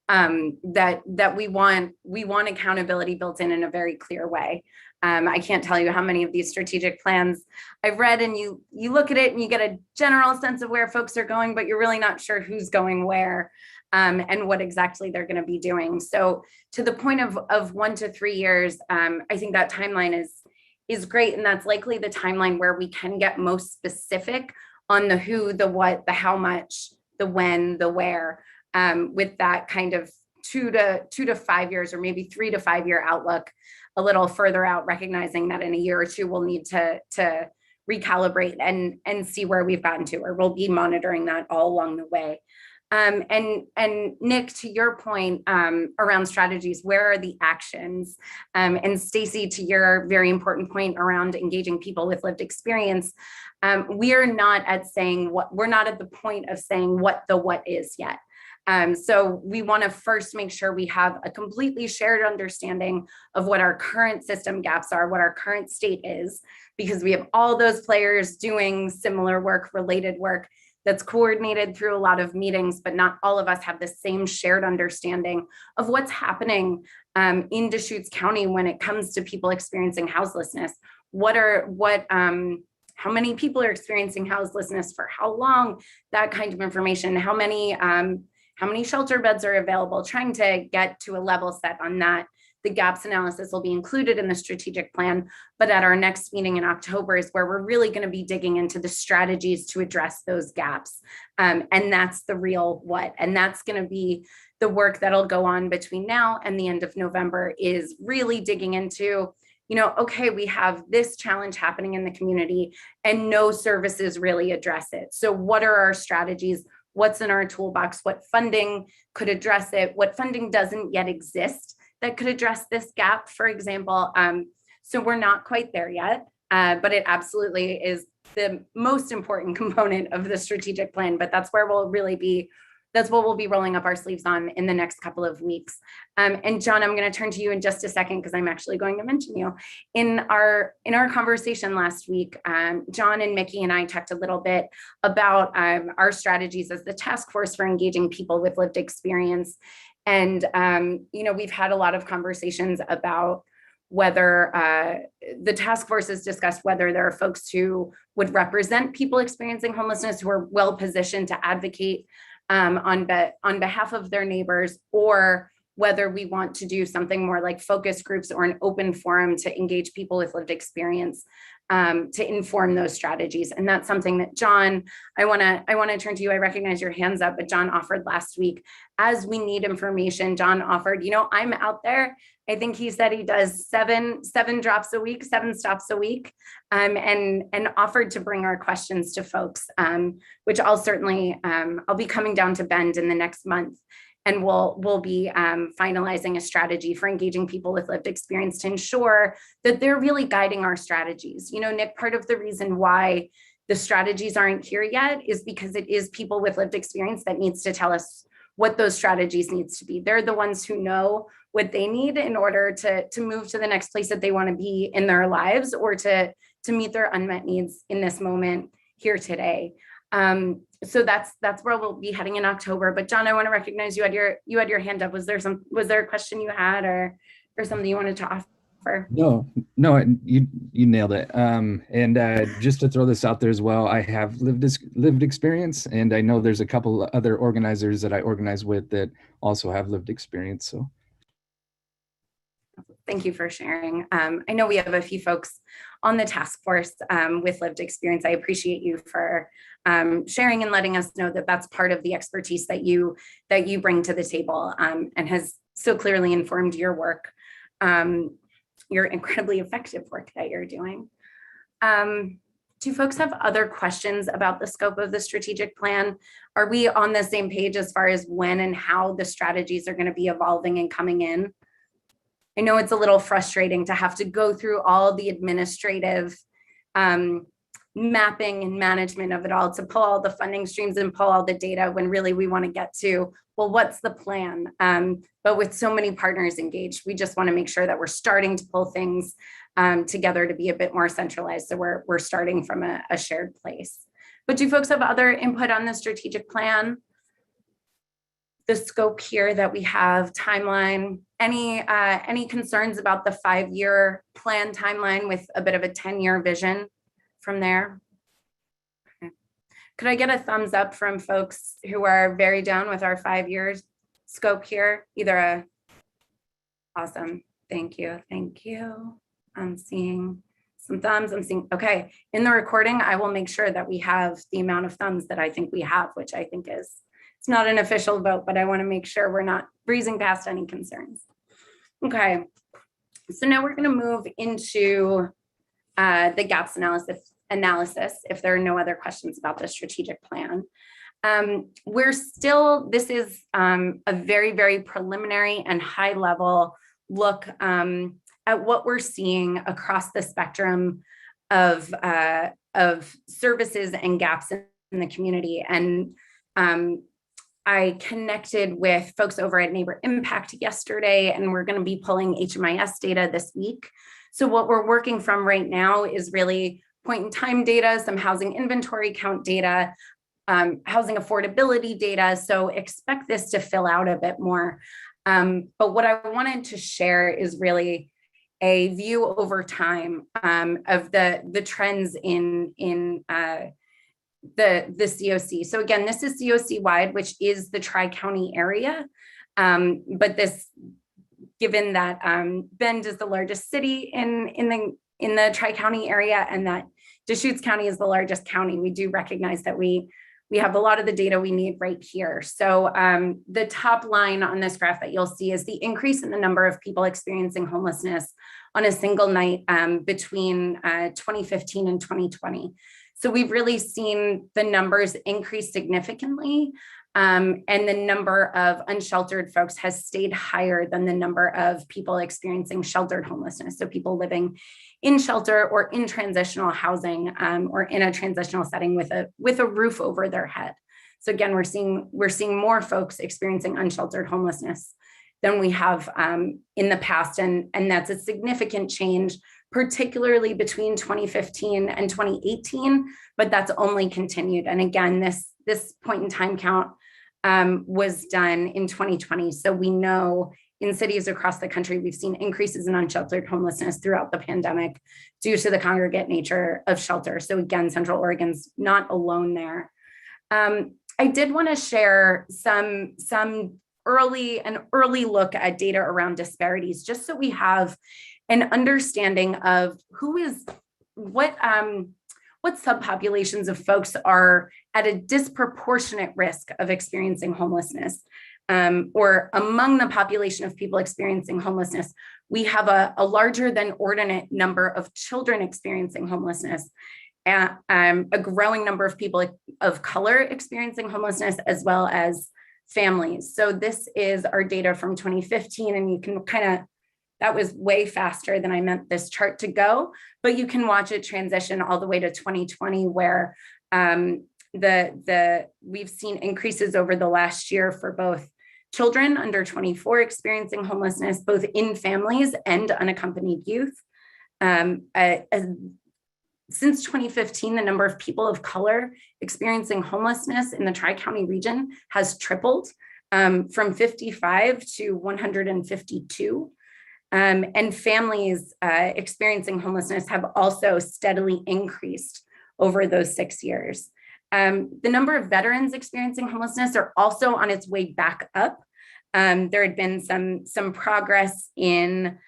that we want accountability built in a very clear way. I can't tell you how many of these strategic plans I've read, and you look at it and you get a general sense of where folks are going, but you're really not sure who's going where and what exactly they're going to be doing. So to the point of 1 to 3 years, I think that timeline is great. And that's likely the timeline where we can get most specific on the who, the what, the how much, the when, the where, with that kind of 2 to 5 years, or maybe 3 to 5 year outlook, a little further out, recognizing that in a year or two, we'll need to recalibrate and see where we've gotten to, or we'll be monitoring that all along the way. And Nick, to your point around strategies, where are the actions? And Stacy, to your very important point around engaging people with lived experience, we are not at the point of saying what the what is yet. So we want to first make sure we have a completely shared understanding of what our current system gaps are, what our current state is, because we have all those players doing similar work, related work, that's coordinated through a lot of meetings, but not all of us have the same shared understanding of what's happening in Deschutes County when it comes to people experiencing houselessness. How many people are experiencing houselessness, for how long, that kind of information, how many shelter beds are available, trying to get to a level set on that the gaps analysis will be included in the strategic plan, but at our next meeting in October is where we're really going to be digging into the strategies to address those gaps. And that's the real what, and that's going to be the work that'll go on between now and the end of November, is really digging into, okay, we have this challenge happening in the community and no services really address it. So what are our strategies? What's in our toolbox? What funding could address it? What funding doesn't yet exist that could address this gap, for example? So we're not quite there yet, but it absolutely is the most important component of the strategic plan, but that's where we'll really be. That's what we'll be rolling up our sleeves on in the next couple of weeks. And John, I'm going to turn to you in just a second because I'm actually going to mention you. In our conversation last week, John and Mickey and I talked a little bit about our strategies as the task force for engaging people with lived experience. And, we've had a lot of conversations about whether the task force has discussed whether there are folks who would represent people experiencing homelessness who are well positioned to advocate on behalf of their neighbors, or whether we want to do something more like focus groups or an open forum to engage people with lived experience to inform those strategies. And that's something that John, I want to turn to you. I recognize your hands up, but John offered last week, as we need information, John offered, I'm out there. I think he said he does seven drops a week, 7 stops a week, and offered to bring our questions to folks, which I'll certainly, I'll be coming down to Bend in the next month, and we'll be finalizing a strategy for engaging people with lived experience to ensure that they're really guiding our strategies. Nick, part of the reason why the strategies aren't here yet is because it is people with lived experience that needs to tell us what those strategies needs to be. They're the ones who know what they need in order to move to the next place that they want to be in their lives, or to meet their unmet needs in this moment here today. So that's where we'll be heading in October. But John, I want to recognize you had your hand up. Was there a question you had or something you wanted to offer? No, you nailed it. And just to throw this out there as well, I have lived experience, and I know there's a couple other organizers that I organize with that also have lived experience. So thank you for sharing. I know we have a few folks on the task force with lived experience. I appreciate you for sharing and letting us know that that's part of the expertise that you bring to the table, and has so clearly informed your work, your incredibly effective work that you're doing. Do folks have other questions about the scope of the strategic plan? Are we on the same page as far as when and how the strategies are going to be evolving and coming in? I know it's a little frustrating to have to go through all the administrative mapping and management of it all, to pull all the funding streams and pull all the data, when really we want to get to, well, what's the plan? But with so many partners engaged, we just want to make sure that we're starting to pull things together to be a bit more centralized. So we're starting from a shared place. But do folks have other input on the strategic plan? The scope here that we have, timeline, any concerns about the 5-year plan timeline with a bit of a 10-year vision from there? Okay. Could I get a thumbs up from folks who are very down with our 5 years scope here? Awesome, thank you. I'm seeing some thumbs, okay. In the recording, I will make sure that we have the amount of thumbs that I think we have, which I think is, it's not an official vote, but I want to make sure we're not breezing past any concerns. Okay, so now we're going to move into the gaps analysis, if there are no other questions about the strategic plan. This is a very, very preliminary and high level look at what we're seeing across the spectrum of services and gaps in the community. And I connected with folks over at Neighbor Impact yesterday, and we're going to be pulling HMIS data this week. So what we're working from right now is really point in time data, some housing inventory count data, housing affordability data. So expect this to fill out a bit more. But what I wanted to share is really a view over time of the trends in the COC. So again, this is COC wide, which is the Tri-County area. But this given that Bend is the largest city in the Tri-County area, and that Deschutes County is the largest county, we do recognize that we have a lot of the data we need right here. So the top line on this graph that you'll see is the increase in the number of people experiencing homelessness on a single night between 2015 and 2020. So we've really seen the numbers increase significantly. And the number of unsheltered folks has stayed higher than the number of people experiencing sheltered homelessness. So people living in shelter or in transitional housing or in a transitional setting with a roof over their head. So again, we're seeing more folks experiencing unsheltered homelessness than we have in the past. And that's a significant change, particularly between 2015 and 2018, but that's only continued. And again, this point in time count was done in 2020. So we know in cities across the country, we've seen increases in unsheltered homelessness throughout the pandemic due to the congregate nature of shelter. So again, Central Oregon's not alone there. I did want to share some early look at data around disparities, just so we have an understanding of what subpopulations of folks are at a disproportionate risk of experiencing homelessness, or among the population of people experiencing homelessness. We have a larger than ordinate number of children experiencing homelessness, and a growing number of people of color experiencing homelessness, as well as families. So this is our data from 2015, and you can that was way faster than I meant this chart to go, but you can watch it transition all the way to 2020, where we've seen increases over the last year for both children under 24 experiencing homelessness, both in families and unaccompanied youth. Since 2015, the number of people of color experiencing homelessness in the Tri-County region has tripled from 55 to 152. And families experiencing homelessness have also steadily increased over those 6 years. The number of veterans experiencing homelessness are also on its way back up. There had been some progress in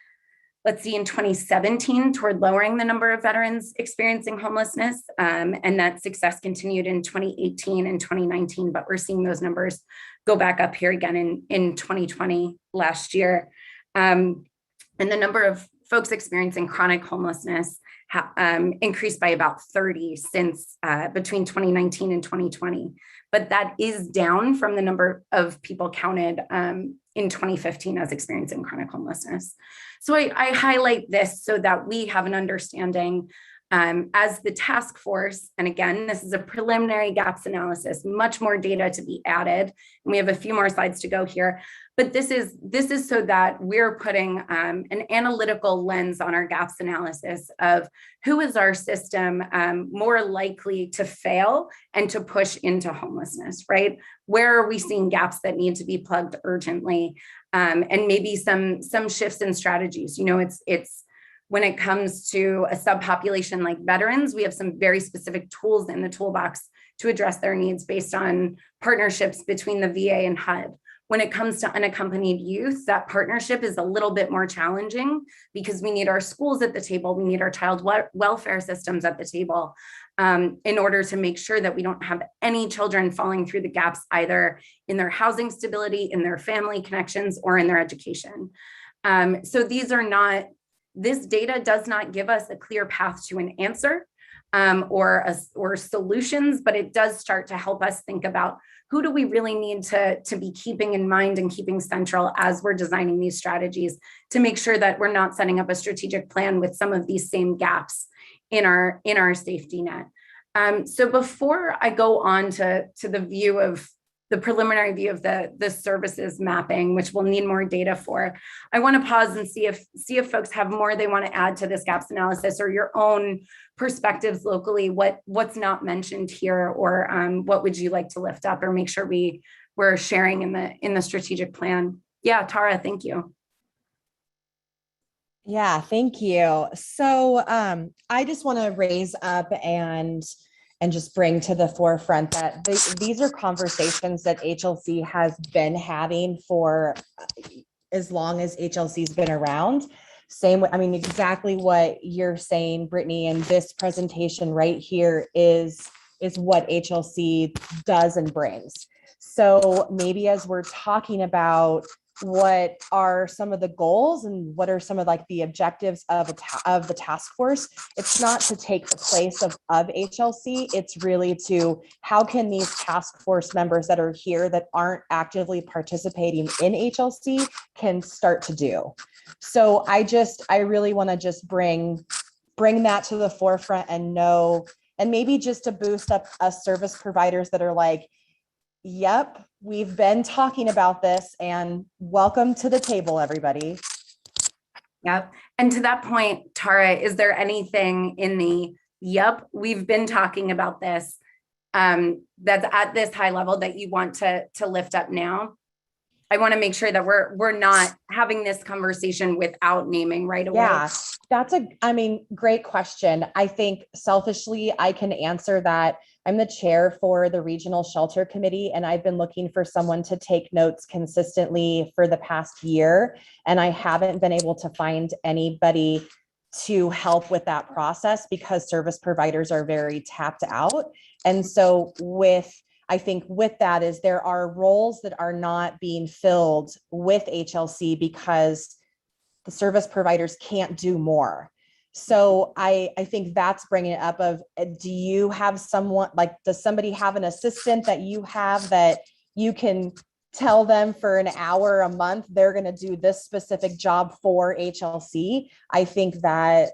2017 toward lowering the number of veterans experiencing homelessness, and that success continued in 2018 and 2019, but we're seeing those numbers go back up here again in 2020 last year. And the number of folks experiencing chronic homelessness increased by about 30 since between 2019 and 2020. But that is down from the number of people counted in 2015 as experiencing chronic homelessness. So I highlight this so that we have an understanding as the task force. And again, this is a preliminary gaps analysis, much more data to be added. And we have a few more slides to go here. But this is so that we're putting an analytical lens on our gaps analysis of who is our system more likely to fail and to push into homelessness, right? Where are we seeing gaps that need to be plugged urgently? And maybe some shifts in strategies. You know, it's when it comes to a subpopulation like veterans, we have some very specific tools in the toolbox to address their needs based on partnerships between the VA and HUD. When it comes to unaccompanied youth, that partnership is a little bit more challenging because we need our schools at the table, we need our child welfare systems at the table in order to make sure that we don't have any children falling through the gaps, either in their housing stability, in their family connections, or in their education. So this data does not give us a clear path to an answer or solutions, but it does start to help us think about who do we really need to be keeping in mind and keeping central as we're designing these strategies to make sure that we're not setting up a strategic plan with some of these same gaps in our safety net. So before I go on to the preliminary view of the services mapping, which we'll need more data for, I want to pause and see if folks have more they want to add to this gaps analysis, or your own perspectives locally, what's not mentioned here, or what would you like to lift up or make sure we're sharing in the strategic plan. Yeah, Tara, thank you. Yeah, thank you. So I just want to raise up and just bring to the forefront that these are conversations that HLC has been having for as long as HLC's been around. Same, I mean, exactly what you're saying, Brittany, and this presentation right here is what HLC does and brings. So maybe as we're talking about what are some of the goals and what are some of like the objectives of the task force, it's not to take the place of HLC. It's really to how can these task force members that are here that aren't actively participating in HLC can start to do. So I really want to just bring that to the forefront and know, and maybe just to boost up us service providers that are like, yep, we've been talking about this, and welcome to the table, everybody. Yep. And to that point, Tara, is there anything in the, yep, we've been talking about this, that's at this high level that you want to lift up now? I want to make sure that we're not having this conversation without naming right away. Yeah, that's great question. I think selfishly, I can answer that. I'm the chair for the Regional Shelter Committee, and I've been looking for someone to take notes consistently for the past year, and I haven't been able to find anybody to help with that process because service providers are very tapped out. And so I think with that is there are roles that are not being filled with HLC because the service providers can't do more. So I think that's bringing it up of, do you have someone, like, does somebody have an assistant that you have that you can tell them for an hour a month, they're going to do this specific job for HLC? I think that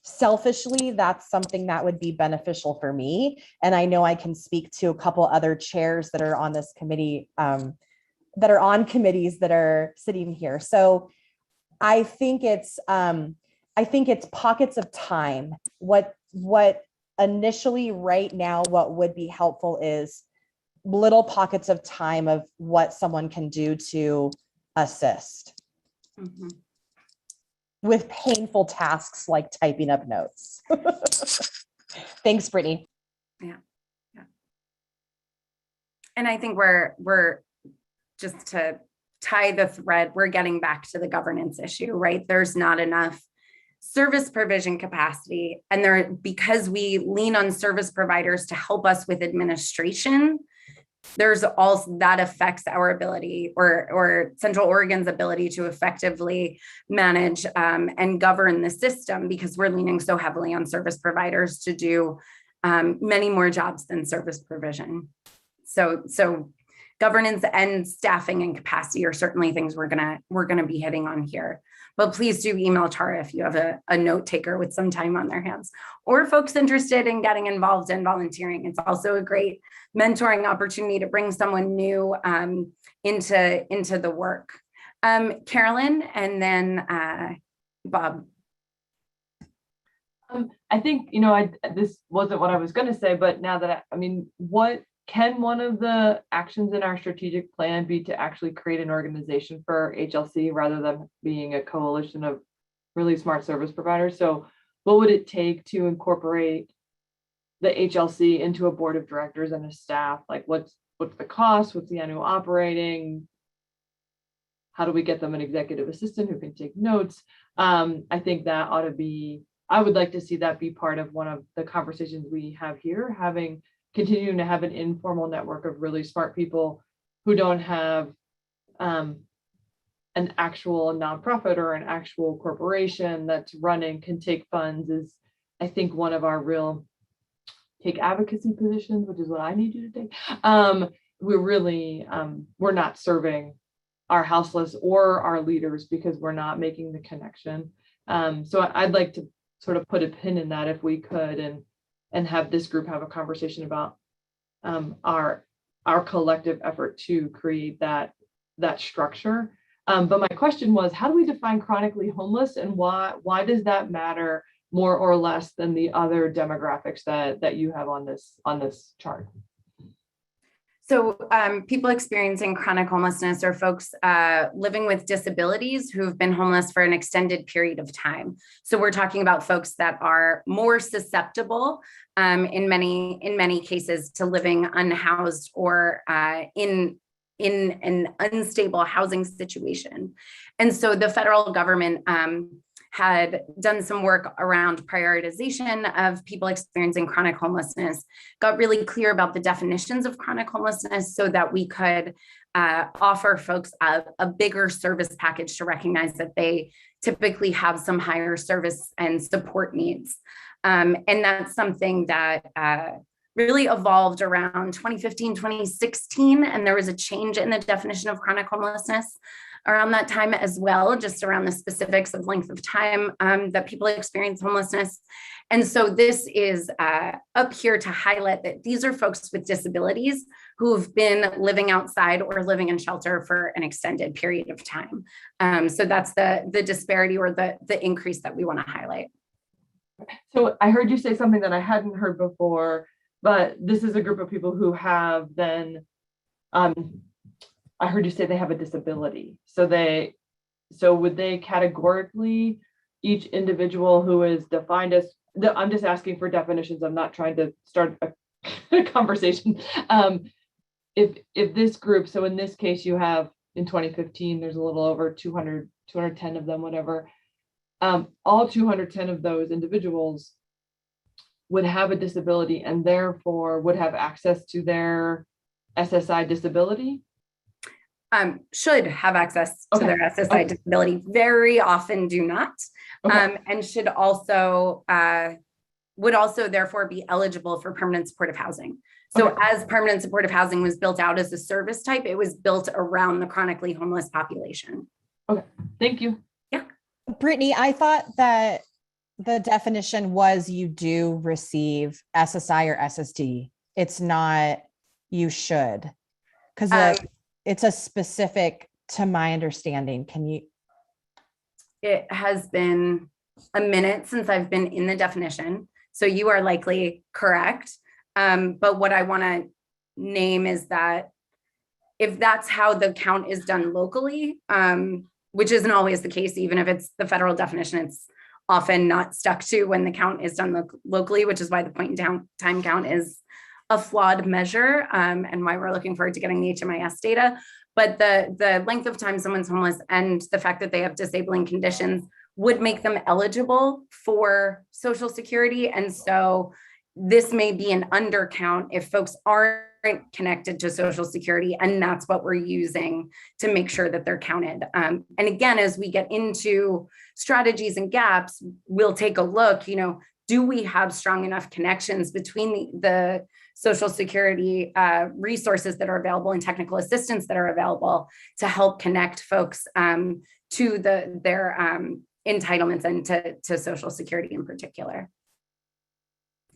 selfishly, that's something that would be beneficial for me. And I know I can speak to a couple other chairs that are on this committee, that are on committees that are sitting here. So I think it's pockets of time. What initially right now, what would be helpful is little pockets of time of what someone can do to assist. Mm-hmm. With painful tasks like typing up notes. Thanks, Brittany. Yeah. And I think we're just to tie the thread, we're getting back to the governance issue, right? There's not enough service provision capacity. And because we lean on service providers to help us with administration, there's also that affects our ability or Central Oregon's ability to effectively manage and govern the system, because we're leaning so heavily on service providers to do many more jobs than service provision. So governance and staffing and capacity are certainly things we're gonna be hitting on here. But please do email Tara if you have a note taker with some time on their hands, or folks interested in getting involved in volunteering. It's also a great mentoring opportunity to bring someone new into the work. Carolyn, and then Bob. I think, this wasn't what I was going to say, but now that what can one of the actions in our strategic plan be to actually create an organization for HLC rather than being a coalition of really smart service providers? So what would it take to incorporate the HLC into a board of directors and a staff? Like what's the cost? What's the annual operating? How do we get them an executive assistant who can take notes? I think that ought to be, I would like to see that be part of one of the conversations we have here, continuing to have an informal network of really smart people who don't have an actual nonprofit or an actual corporation that's running, can take funds, is I think one of our real take advocacy positions, which is what I need you to take. We're not serving our houseless or our leaders because we're not making the connection. So I'd like to sort of put a pin in that if we could, and have this group have a conversation about our collective effort to create that structure. But my question was, how do we define chronically homeless, and why does that matter more or less than the other demographics that you have on this chart? So people experiencing chronic homelessness are folks living with disabilities who've been homeless for an extended period of time. So we're talking about folks that are more susceptible in many cases to living unhoused or in in an unstable housing situation. And so the federal government had done some work around prioritization of people experiencing chronic homelessness, got really clear about the definitions of chronic homelessness so that we could offer folks a bigger service package to recognize that they typically have some higher service and support needs. And that's something that really evolved around 2015, 2016, and there was a change in the definition of chronic homelessness around that time as well, just around the specifics of length of time that people experience homelessness. And so this is up here to highlight that these are folks with disabilities who've been living outside or living in shelter for an extended period of time. So that's the disparity or the increase that we want to highlight. So I heard you say something that I hadn't heard before, but this is a group of people who have then, I heard you say they have a disability. So would they categorically, each individual who is defined as, I'm just asking for definitions. I'm not trying to start a conversation. If this group, so in this case, you have in 2015, there's a little over 210 of them, whatever. All 210 of those individuals would have a disability and therefore would have access to their SSI disability? Should have access to their SSI disability. Very often do not, and should also, would also therefore be eligible for permanent supportive housing. So as permanent supportive housing was built out as a service type, it was built around the chronically homeless population. Okay, thank you. Yeah. Brittany, I thought that the definition was you do receive SSI or SSD. It's not you should, because it's a specific, to my understanding. Can you? It has been a minute since I've been in the definition, so you are likely correct. But what I want to name is that if that's how the count is done locally, which isn't always the case, even if it's the federal definition, it's often not stuck to when the count is done locally, which is why the point in time count is a flawed measure, and why we're looking forward to getting the HMIS data. But the length of time someone's homeless and the fact that they have disabling conditions would make them eligible for Social Security. And so this may be an undercount if folks aren't connected to Social Security, and that's what we're using to make sure that they're counted. And again, as we get into strategies and gaps, we'll take a look, do we have strong enough connections between the Social Security resources that are available and technical assistance that are available to help connect folks to their entitlements and to Social Security in particular.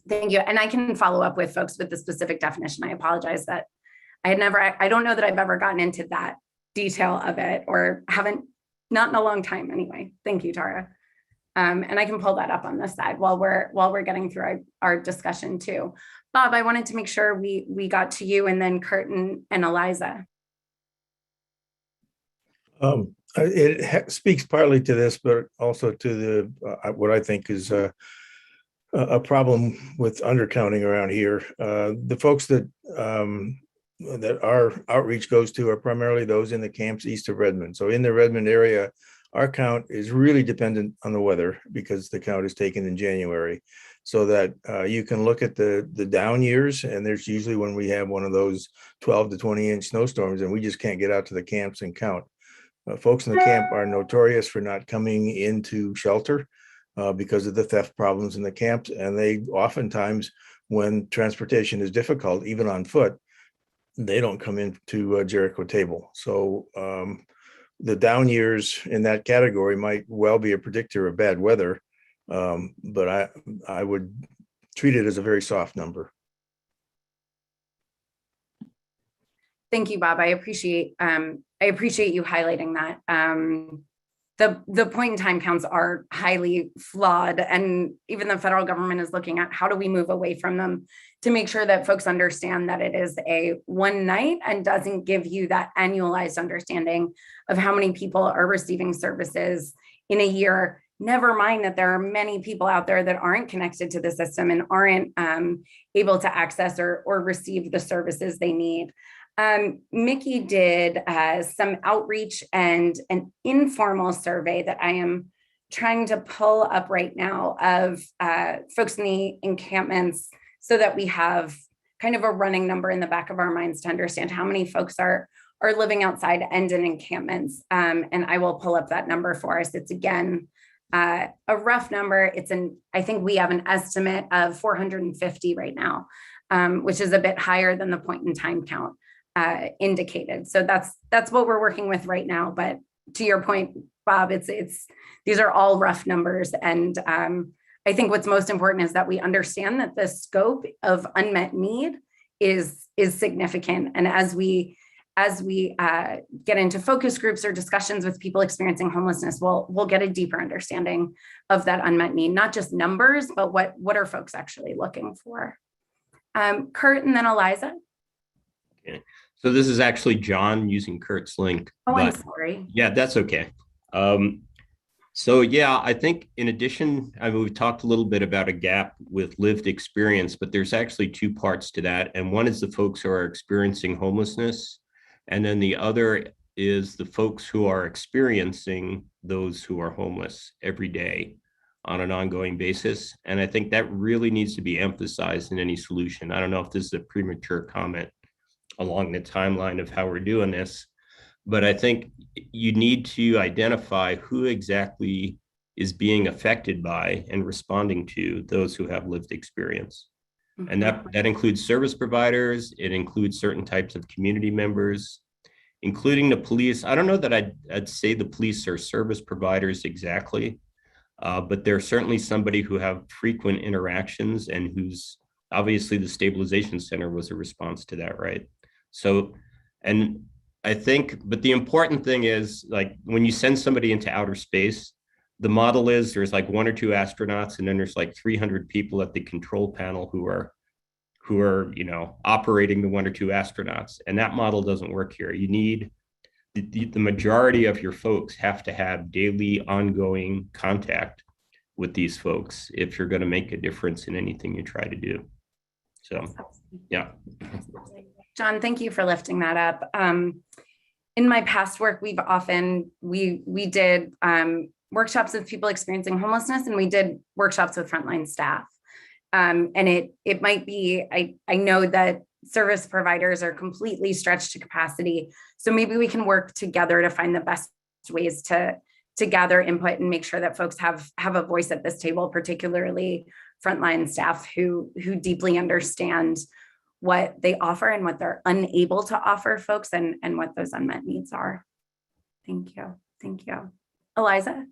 Thank you. And I can follow up with folks with the specific definition. I apologize that I don't know that I've ever gotten into that detail of it, or not in a long time anyway. Thank you, Tara. And I can pull that up on this side while we're getting through our discussion too. Bob, I wanted to make sure we got to you, and then Kurt and Eliza. It speaks partly to this, but also to the what I think is a problem with undercounting around here. The folks that our outreach goes to are primarily those in the camps east of Redmond. So in the Redmond area, our count is really dependent on the weather, because the count is taken in January, so that you can look at the down years, and there's usually when we have one of those 12 to 20 inch snowstorms and we just can't get out to the camps and count. Folks in the camp are notorious for not coming into shelter because of the theft problems in the camps. And they oftentimes, when transportation is difficult, even on foot, they don't come into Jericho Table. So the down years in that category might well be a predictor of bad weather, but I would treat it as a very soft number. Thank you, Bob. I appreciate you highlighting that. The point in time counts are highly flawed, and even the federal government is looking at how do we move away from them to make sure that folks understand that it is a one night and doesn't give you that annualized understanding of how many people are receiving services in a year. never mind that there are many people out there that aren't connected to the system and aren't able to access or receive the services they need. Mickey did some outreach and an informal survey that I am trying to pull up right now of folks in the encampments so that we have kind of a running number in the back of our minds to understand how many folks are living outside and in encampments. And I will pull up that number for us. It's again, a rough number. I think we have an estimate of 450 right now, which is a bit higher than the point in time count indicated. So that's what we're working with right now. But to your point, Bob, these are all rough numbers. And I think what's most important is that we understand that the scope of unmet need is significant. And as we get into focus groups or discussions with people experiencing homelessness, we'll get a deeper understanding of that unmet need, not just numbers, but what are folks actually looking for. Kurt and then Eliza. Okay. So this is actually John using Kurt's link. Oh, I'm sorry. Yeah, that's okay. So yeah, I think in addition, we've talked a little bit about a gap with lived experience, but there's actually two parts to that. And one is the folks who are experiencing homelessness. And then the other is the folks who are experiencing those who are homeless every day on an ongoing basis. And I think that really needs to be emphasized in any solution. I don't know if this is a premature comment along the timeline of how we're doing this, but I think you need to identify who exactly is being affected by and responding to those who have lived experience. And that includes service providers. It includes certain types of community members, including the police. I don't know that I'd say the police are service providers exactly, but they're certainly somebody who have frequent interactions and who's obviously the stabilization center was a response to that, right? So, and I think, but the important thing is like when you send somebody into outer space, the model is there's like 1 or 2 astronauts and then there's like 300 people at the control panel who are, operating the 1 or 2 astronauts. And that model doesn't work here. You need the majority of your folks have to have daily ongoing contact with these folks if you're going to make a difference in anything you try to do. So, yeah. John, thank you for lifting that up. In my past work, we did workshops with people experiencing homelessness, and we did workshops with frontline staff. And it might be, I know that service providers are completely stretched to capacity. So maybe we can work together to find the best ways to gather input and make sure that folks have a voice at this table, particularly frontline staff who deeply understand what they offer and what they're unable to offer folks and what those unmet needs are. Thank you. Thank you. Eliza?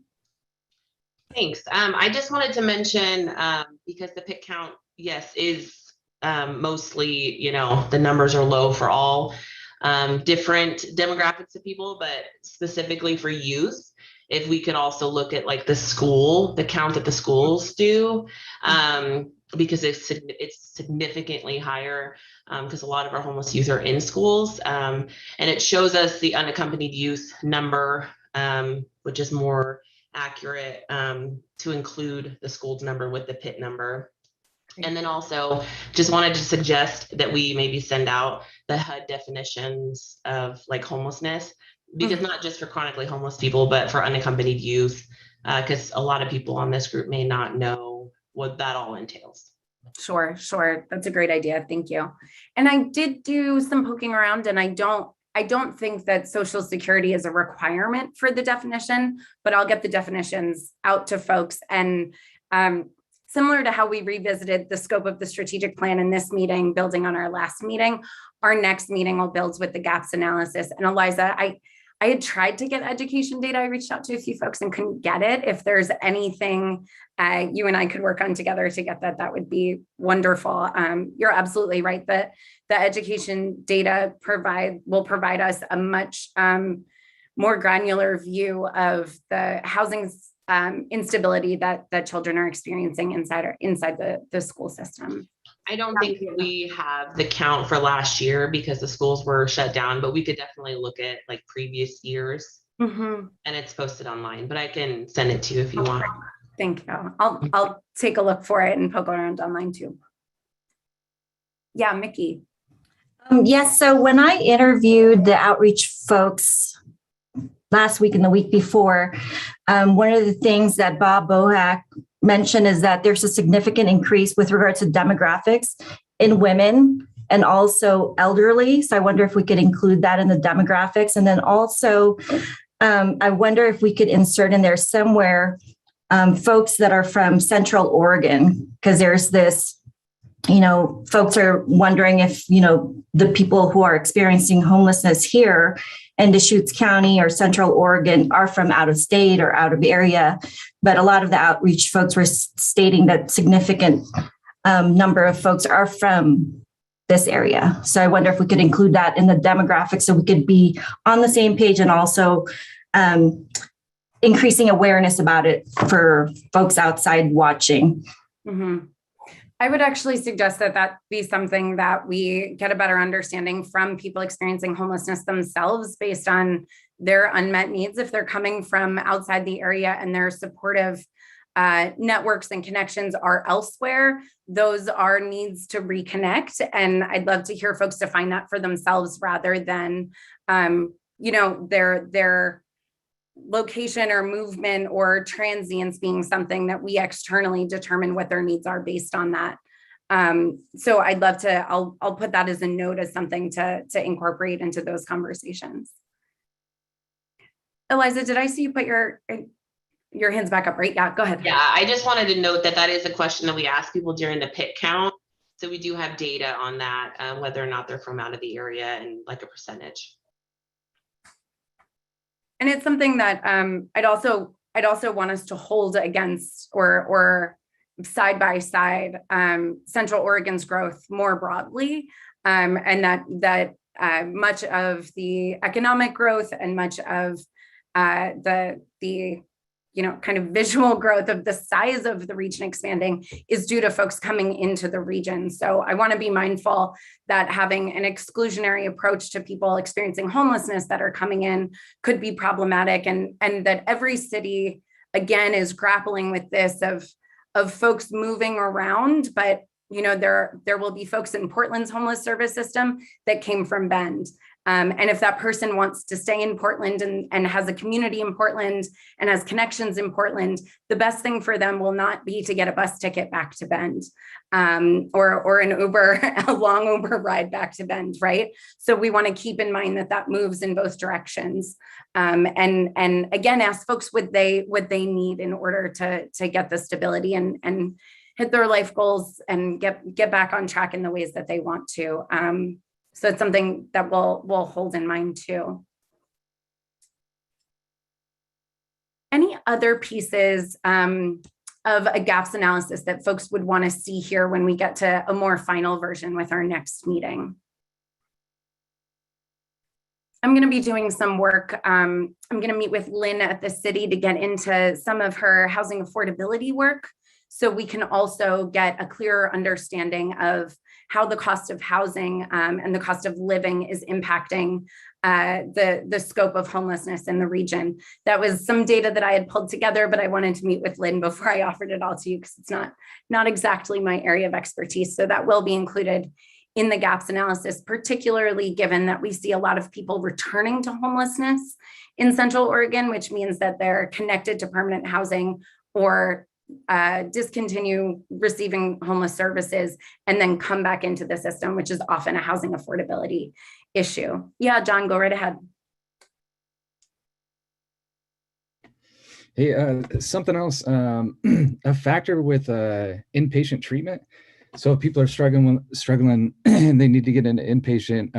Thanks. I just wanted to mention, because the PIC count, yes, is mostly, the numbers are low for all different demographics of people, but specifically for youth, if we could also look at like the count that the schools do, because it's significantly higher because a lot of our homeless youth are in schools, and it shows us the unaccompanied youth number, which is more accurate to include the school's number with the PIT number. And then also just wanted to suggest that we maybe send out the HUD definitions of like homelessness, because not just for chronically homeless people, but for unaccompanied youth, because a lot of people on this group may not know what that all entails. Sure. That's a great idea. Thank you. And I did do some poking around, and I don't think that Social Security is a requirement for the definition, but I'll get the definitions out to folks. And similar to how we revisited the scope of the strategic plan in this meeting, building on our last meeting, our next meeting will build with the gaps analysis. And Eliza, I had tried to get education data. I reached out to a few folks and couldn't get it. If there's anything you and I could work on together to get that would be wonderful. You're absolutely right that the education data will provide us a much more granular view of the housing instability that children are experiencing inside the school system. I don't think that we have the count for last year because the schools were shut down, but we could definitely look at like previous years Mm-hmm. and it's posted online, but I can send it to you if you want. Thank you. I'll take a look for it and poke around online too. Yeah, Mickey. Yes, so when I interviewed the outreach folks last week and the week before, one of the things that Bob Bohack mentioned is that there's a significant increase with regard to demographics in women and also elderly. So I wonder if we could include that in the demographics. And then also, I wonder if we could insert in there somewhere folks that are from Central Oregon, because there's this, folks are wondering if, the people who are experiencing homelessness here in Deschutes County or Central Oregon are from out of state or out of area. But a lot of the outreach folks were stating that significant number of folks are from this area. So I wonder if we could include that in the demographics so we could be on the same page and also increasing awareness about it for folks outside watching. Mm-hmm. I would actually suggest that be something that we get a better understanding from people experiencing homelessness themselves based on their unmet needs. If they're coming from outside the area and their supportive networks and connections are elsewhere, those are needs to reconnect. And I'd love to hear folks define that for themselves rather than, their location or movement or transience being something that we externally determine what their needs are based on that. So I'd love to, I'll put that as a note as something to incorporate into those conversations. Eliza, did I see you put your hands back up, right? Yeah, go ahead. Yeah, I just wanted to note that is a question that we ask people during the PIT count. So we do have data on that, whether or not they're from out of the area and like a percentage. And it's something that I'd also want us to hold against or side by side Central Oregon's growth more broadly, and that much of the economic growth and much of the kind of visual growth of the size of the region expanding is due to folks coming into the region. So I want to be mindful that having an exclusionary approach to people experiencing homelessness that are coming in could be problematic, and that every city, again, is grappling with this of folks moving around, but there will be folks in Portland's homeless service system that came from Bend. And if that person wants to stay in Portland and has a community in Portland and has connections in Portland, the best thing for them will not be to get a bus ticket back to Bend or an Uber, a long Uber ride back to Bend, right? So we want to keep in mind that moves in both directions. And again, ask folks what they need in order to get the stability and hit their life goals and get back on track in the ways that they want to. So it's something that we'll hold in mind too. Any other pieces of a gaps analysis that folks would want to see here when we get to a more final version with our next meeting? I'm going to be doing some work. I'm going to meet with Lynn at the city to get into some of her housing affordability work, so we can also get a clearer understanding of how the cost of housing and the cost of living is impacting the scope of homelessness in the region. That was some data that I had pulled together, but I wanted to meet with Lynn before I offered it all to you because it's not exactly my area of expertise. So that will be included in the gaps analysis, particularly given that we see a lot of people returning to homelessness in Central Oregon, which means that they're connected to permanent housing or discontinue receiving homeless services and then come back into the system, which is often a housing affordability issue. Yeah, John, go right ahead. Hey, something else, a factor with inpatient treatment. So if people are struggling and they need to get into inpatient,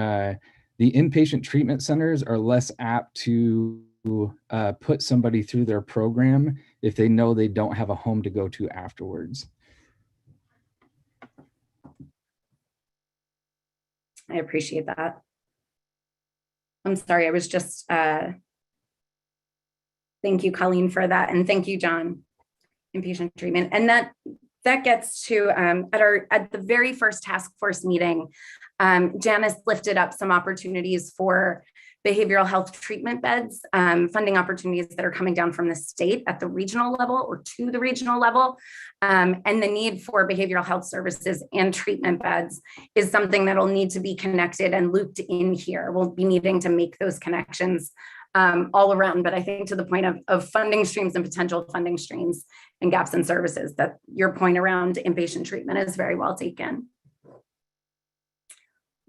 the inpatient treatment centers are less apt to put somebody through their program if they know they don't have a home to go to afterwards. I appreciate that. I'm sorry, I was just, thank you, Colleen, for that. And thank you, John, inpatient treatment. And that gets to, at the very first task force meeting, Janice lifted up some opportunities for behavioral health treatment beds, funding opportunities that are coming down from the state at the regional level or to the regional level. And the need for behavioral health services and treatment beds is something that'll need to be connected and looped in here. We'll be needing to make those connections all around, but I think to the point of funding streams and potential funding streams and gaps in services, that your point around inpatient treatment is very well taken.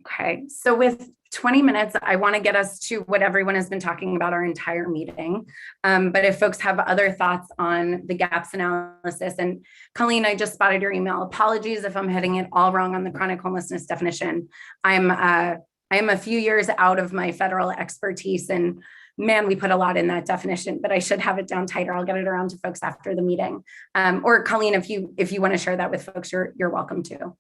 Okay, so with 20 minutes, I want to get us to what everyone has been talking about our entire meeting. But if folks have other thoughts on the gaps analysis, and Colleen, I just spotted your email. Apologies if I'm hitting it all wrong on the chronic homelessness definition. I am a few years out of my federal expertise, and man, we put a lot in that definition, but I should have it down tighter. I'll get it around to folks after the meeting. Or Colleen, if you want to share that with folks, you're welcome to.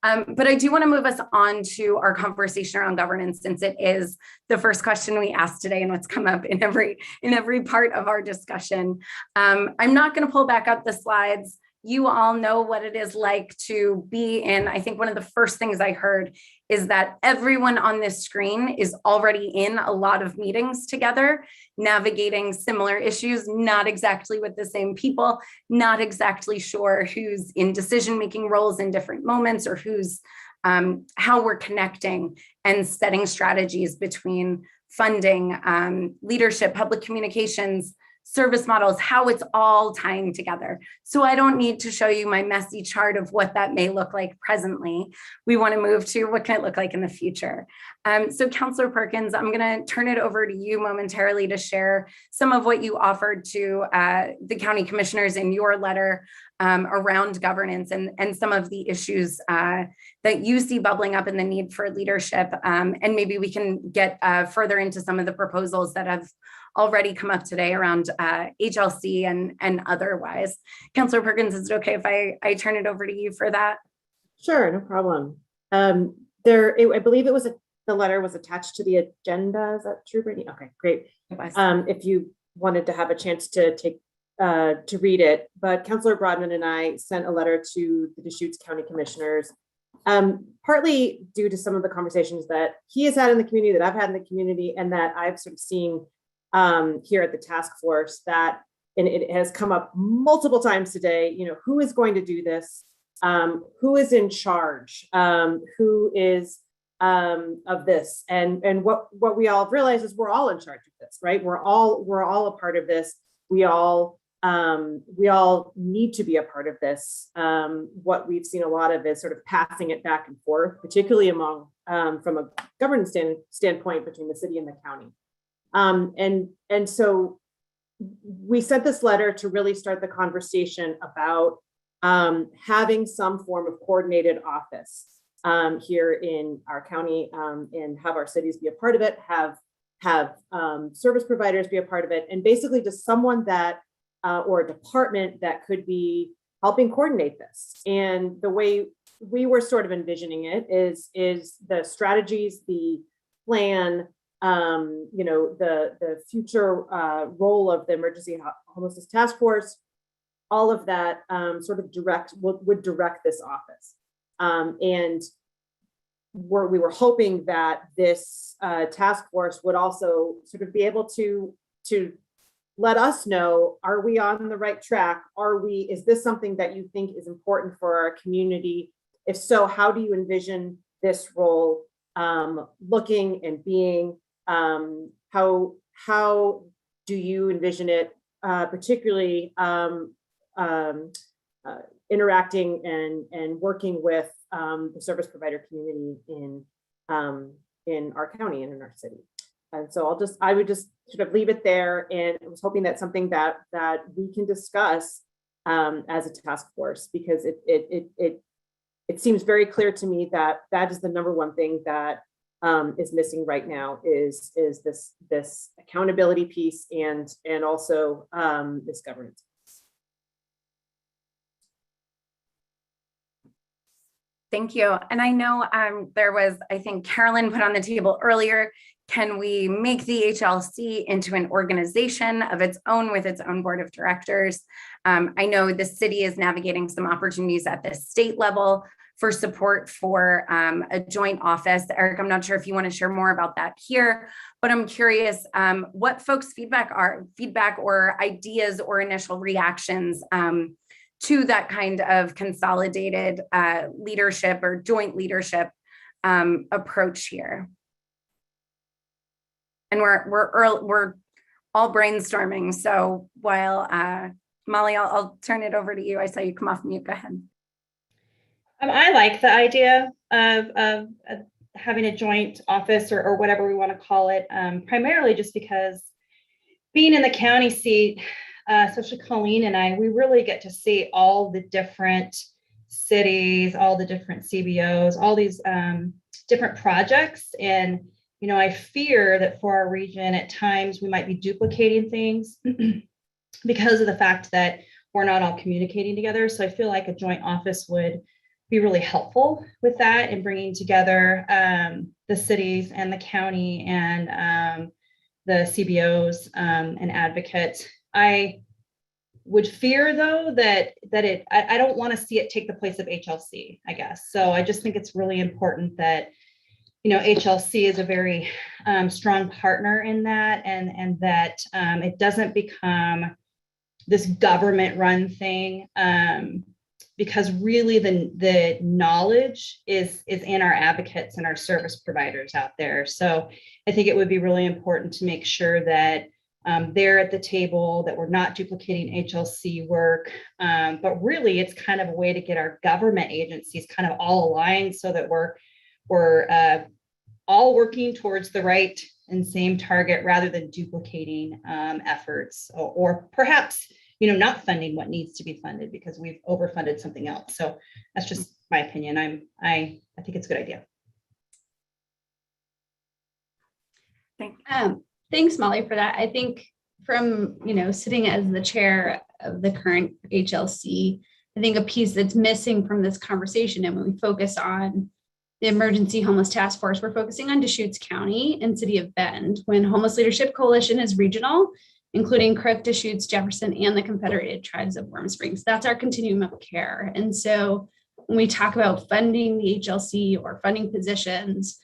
But I do want to move us on to our conversation around governance, since it is the first question we asked today and what's come up in every part of our discussion. I'm not going to pull back up the slides. You all know what it is like to be in. I think one of the first things I heard is that everyone on this screen is already in a lot of meetings together, navigating similar issues, not exactly with the same people, not exactly sure who's in decision-making roles in different moments, or who's how we're connecting and setting strategies between funding, leadership, public communications, service models, how it's all tying together. So I don't need to show you my messy chart of what that may look like presently. We want to move to what can it look like in the future. So Councillor Perkins, I'm going to turn it over to you momentarily to share some of what you offered to the county commissioners in your letter around governance, and some of the issues that you see bubbling up in the need for leadership. And maybe we can get further into some of the proposals that have already come up today around HLC and otherwise. Councillor Perkins, is it okay if I turn it over to you for that? Sure, no problem. I believe the letter was attached to the agenda. Is that true, Brittany? Okay, great. If you wanted to have a chance to read it, but Councillor Broadman and I sent a letter to the Deschutes County Commissioners, partly due to some of the conversations that he has had in the community, that I've had in the community, and that I've sort of seen here at the task force, that, and it has come up multiple times today, who is going to do this? Who is in charge? Who is of this? And what we all realize is we're all in charge of this, right? We're all a part of this. We all need to be a part of this. What we've seen a lot of is sort of passing it back and forth, particularly among from a governance standpoint between the city and the county. And so we sent this letter to really start the conversation about having some form of coordinated office here in our county, and have our cities be a part of it, have service providers be a part of it, and basically just someone that or a department that could be helping coordinate this. And the way we were sort of envisioning it is the strategies, the plan, the future role of the Emergency Homelessness Task Force, all of that sort of would direct this office. And we were hoping that this task force would also sort of be able to let us know, are we on the right track? Is this something that you think is important for our community? If so, how do you envision this role looking and being? How do you envision it, particularly interacting and working with the service provider community in our county and in our city? And so I would just sort of leave it there, and I was hoping that's something that we can discuss as a task force, because it seems very clear to me that that is the number one thing that is missing right now is this accountability piece and also this governance. Thank you. And I know there was, I think Carolyn put on the table earlier, can we make the HLC into an organization of its own with its own board of directors? I know the city is navigating some opportunities at the state level for support for a joint office. Eric, I'm not sure if you want to share more about that here, but I'm curious what folks' feedback or ideas or initial reactions to that kind of consolidated leadership or joint leadership approach here. And we're all brainstorming. So while Molly, I'll turn it over to you. I saw you come off mute. Go ahead. I like the idea of having a joint office or whatever we want to call it, primarily just because being in the county seat, especially Colleen and I, we really get to see all the different cities, all the different CBOs, all these different projects. And, you know, I fear that for our region, at times we might be duplicating things because of the fact that we're not all communicating together. So I feel like a joint office would be really helpful with that and bringing together the cities and the county and the CBOs and advocates. I would fear though that I don't want to see it take the place of HLC, I guess. So I just think it's really important that, you know, HLC is a very strong partner in that, and that it doesn't become this government run thing. Because really the knowledge is in our advocates and our service providers out there. So I think it would be really important to make sure that they're at the table, that we're not duplicating HLC work, but really it's kind of a way to get our government agencies kind of all aligned so that we're all working towards the right and same target rather than duplicating efforts or perhaps, you know, not funding what needs to be funded because we've overfunded something else. So that's just my opinion. I think it's a good idea. Thanks, Molly, for that. I think from, you know, sitting as the chair of the current HLC, I think a piece that's missing from this conversation, and when we focus on the Emergency Homeless Task Force, we're focusing on Deschutes County and City of Bend, when Homeless Leadership Coalition is regional, including Crook, Deschutes, Jefferson, and the Confederated Tribes of Warm Springs. That's our continuum of care. And so when we talk about funding the HLC or funding positions,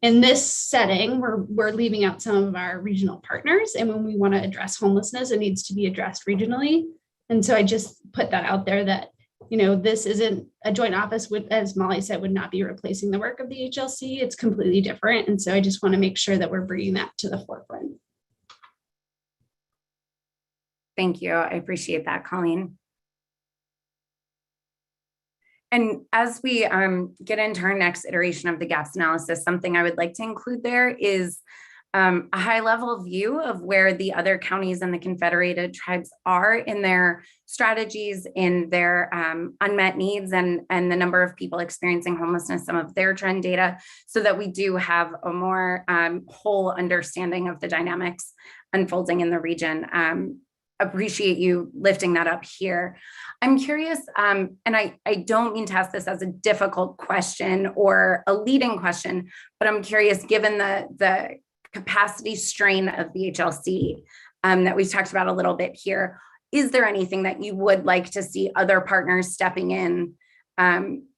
in this setting, we're leaving out some of our regional partners. And when we want to address homelessness, it needs to be addressed regionally. And so I just put that out there that, you know, this isn't a joint office, as Molly said, would not be replacing the work of the HLC. It's completely different. And so I just want to make sure that we're bringing that to the forefront. Thank you. I appreciate that, Colleen. And as we get into our next iteration of the gaps analysis, something I would like to include there is a high level view of where the other counties and the Confederated Tribes are in their strategies, in their unmet needs, and the number of people experiencing homelessness, some of their trend data, so that we do have a more whole understanding of the dynamics unfolding in the region. Appreciate you lifting that up here. I'm curious, and I don't mean to ask this as a difficult question or a leading question, but I'm curious, given the capacity strain of the HLC that we've talked about a little bit here, is there anything that you would like to see other partners stepping in?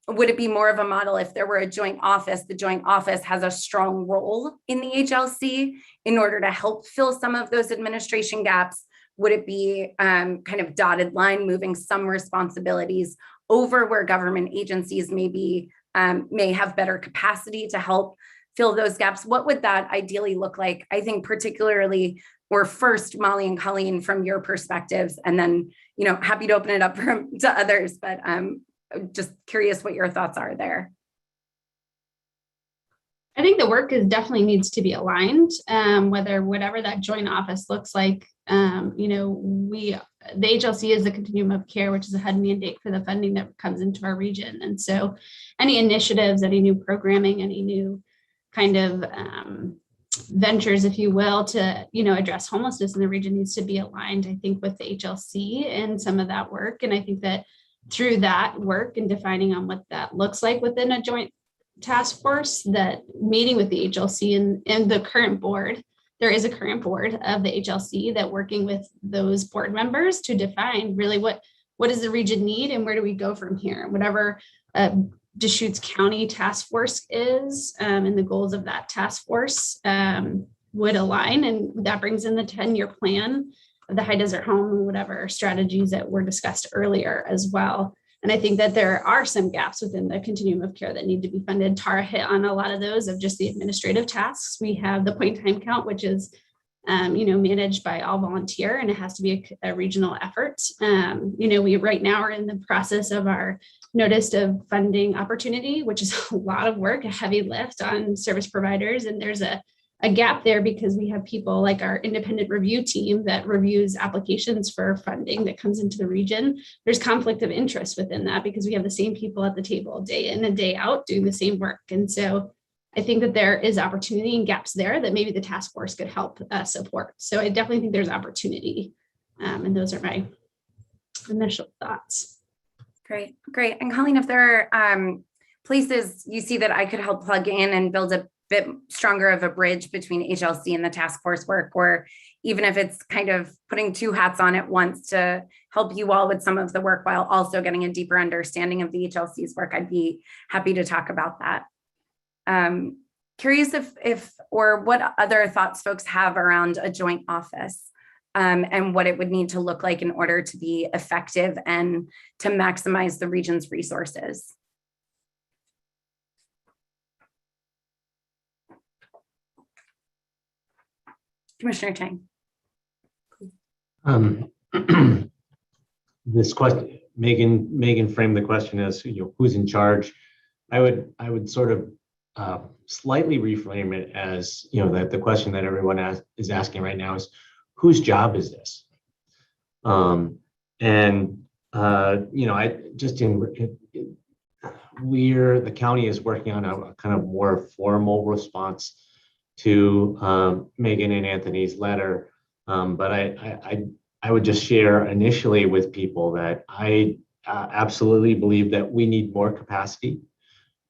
Would it be more of a model if there were a joint office, the joint office has a strong role in the HLC in order to help fill some of those administration gaps? Would it be kind of dotted line, moving some responsibilities over where government agencies may have better capacity to help fill those gaps? What would that ideally look like? I think particularly, or first, Molly and Colleen, from your perspectives, and then, you know, happy to open it up to others, but just curious what your thoughts are there. I think the work definitely needs to be aligned, whatever that joint office looks like. You know, the HLC is the continuum of care, which is a HUD mandate for the funding that comes into our region. And so any initiatives, any new programming, any new kind of ventures, if you will, to, you know, address homelessness in the region needs to be aligned, I think, with the HLC and some of that work. And I think that through that work and defining on what that looks like within a joint task force, that meeting with the HLC and the current board, there is a current board of the HLC that working with those board members to define really what does the region need and where do we go from here? Whatever Deschutes County Task Force is, and the goals of that task force would align. And that brings in the 10-year plan of the high desert home and whatever strategies that were discussed earlier as well. And I think that there are some gaps within the continuum of care that need to be funded. Tara hit on a lot of those of just the administrative tasks. We have the point time count, which is managed by all volunteer, and it has to be a regional effort. We right now are in the process of our notice of funding opportunity, which is a lot of work, a heavy lift on service providers. And there's a gap there because we have people like our independent review team that reviews applications for funding that comes into the region. There's conflict of interest within that because we have the same people at the table day in and day out doing the same work. And so I think that there is opportunity and gaps there that maybe the task force could help support. So I definitely think there's opportunity. And those are my initial thoughts. Great. And Colleen, if there are places you see that I could help plug in and build a bit stronger of a bridge between HLC and the task force work, or even if it's kind of putting two hats on at once to help you all with some of the work while also getting a deeper understanding of the HLC's work, I'd be happy to talk about that. Curious if or what other thoughts folks have around a joint office and what it would need to look like in order to be effective and to maximize the region's resources. Commissioner Chang. This question, Megan framed the question as, who's in charge. I would sort of slightly reframe it as, that the question that everyone is asking right now is, whose job is this? I just the county is working on a kind of more formal response to Megan and Anthony's letter. But I would just share initially with people that I absolutely believe that we need more capacity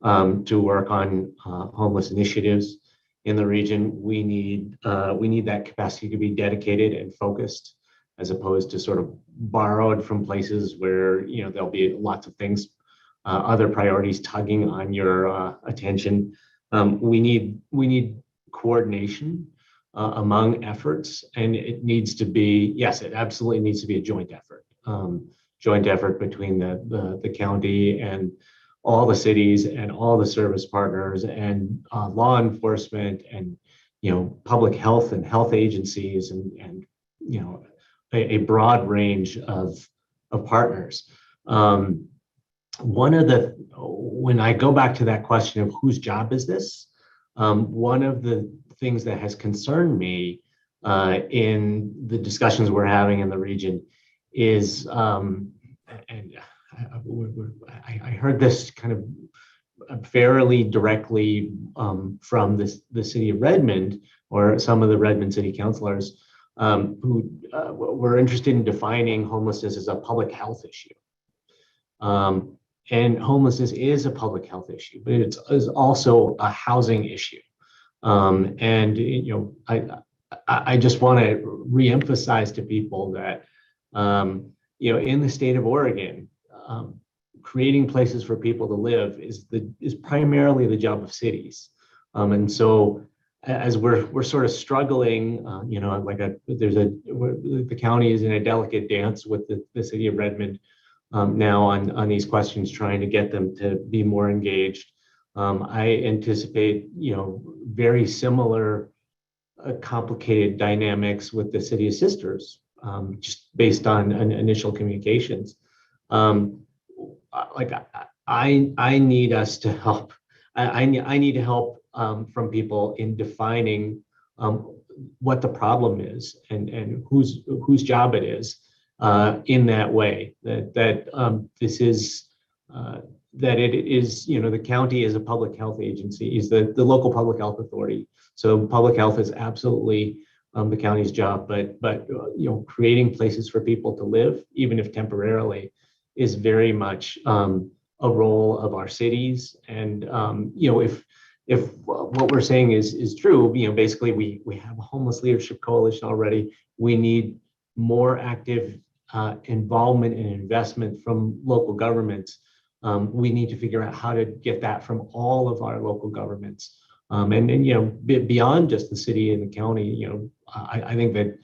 to work on homeless initiatives in the region. We need that capacity to be dedicated and focused, as opposed to sort of borrowed from places where there'll be lots of things, other priorities tugging on your attention. We need coordination among efforts, and it needs to be, yes, it absolutely needs to be a joint effort between the county and all the cities and all the service partners and law enforcement and public health and health agencies and a broad range of partners. When I go back to that question of whose job is this, one of the things that has concerned me in the discussions we're having in the region is, and I heard this kind of fairly directly from the city of Redmond, or some of the Redmond city councilors who were interested in defining homelessness as a public health issue. And homelessness is a public health issue, but it is also a housing issue. I just want to reemphasize to people that in the state of Oregon, creating places for people to live is primarily the job of cities. And so as we're sort of struggling, the county is in a delicate dance with the city of Redmond now on these questions, trying to get them to be more engaged. I anticipate, very similar complicated dynamics with the city of Sisters, just based on initial communications. I need us to help. I need help from people in defining what the problem is and whose job it is in that way. That it is, the county is a public health agency, is the local public health authority. So public health is absolutely the county's job, but creating places for people to live, even if temporarily, is very much a role of our cities. And if what we're saying is true, basically we have a homeless leadership coalition already. We need more active involvement and investment from local governments we need to figure out how to get that from all of our local governments. And then, beyond just the city and the county, I think that,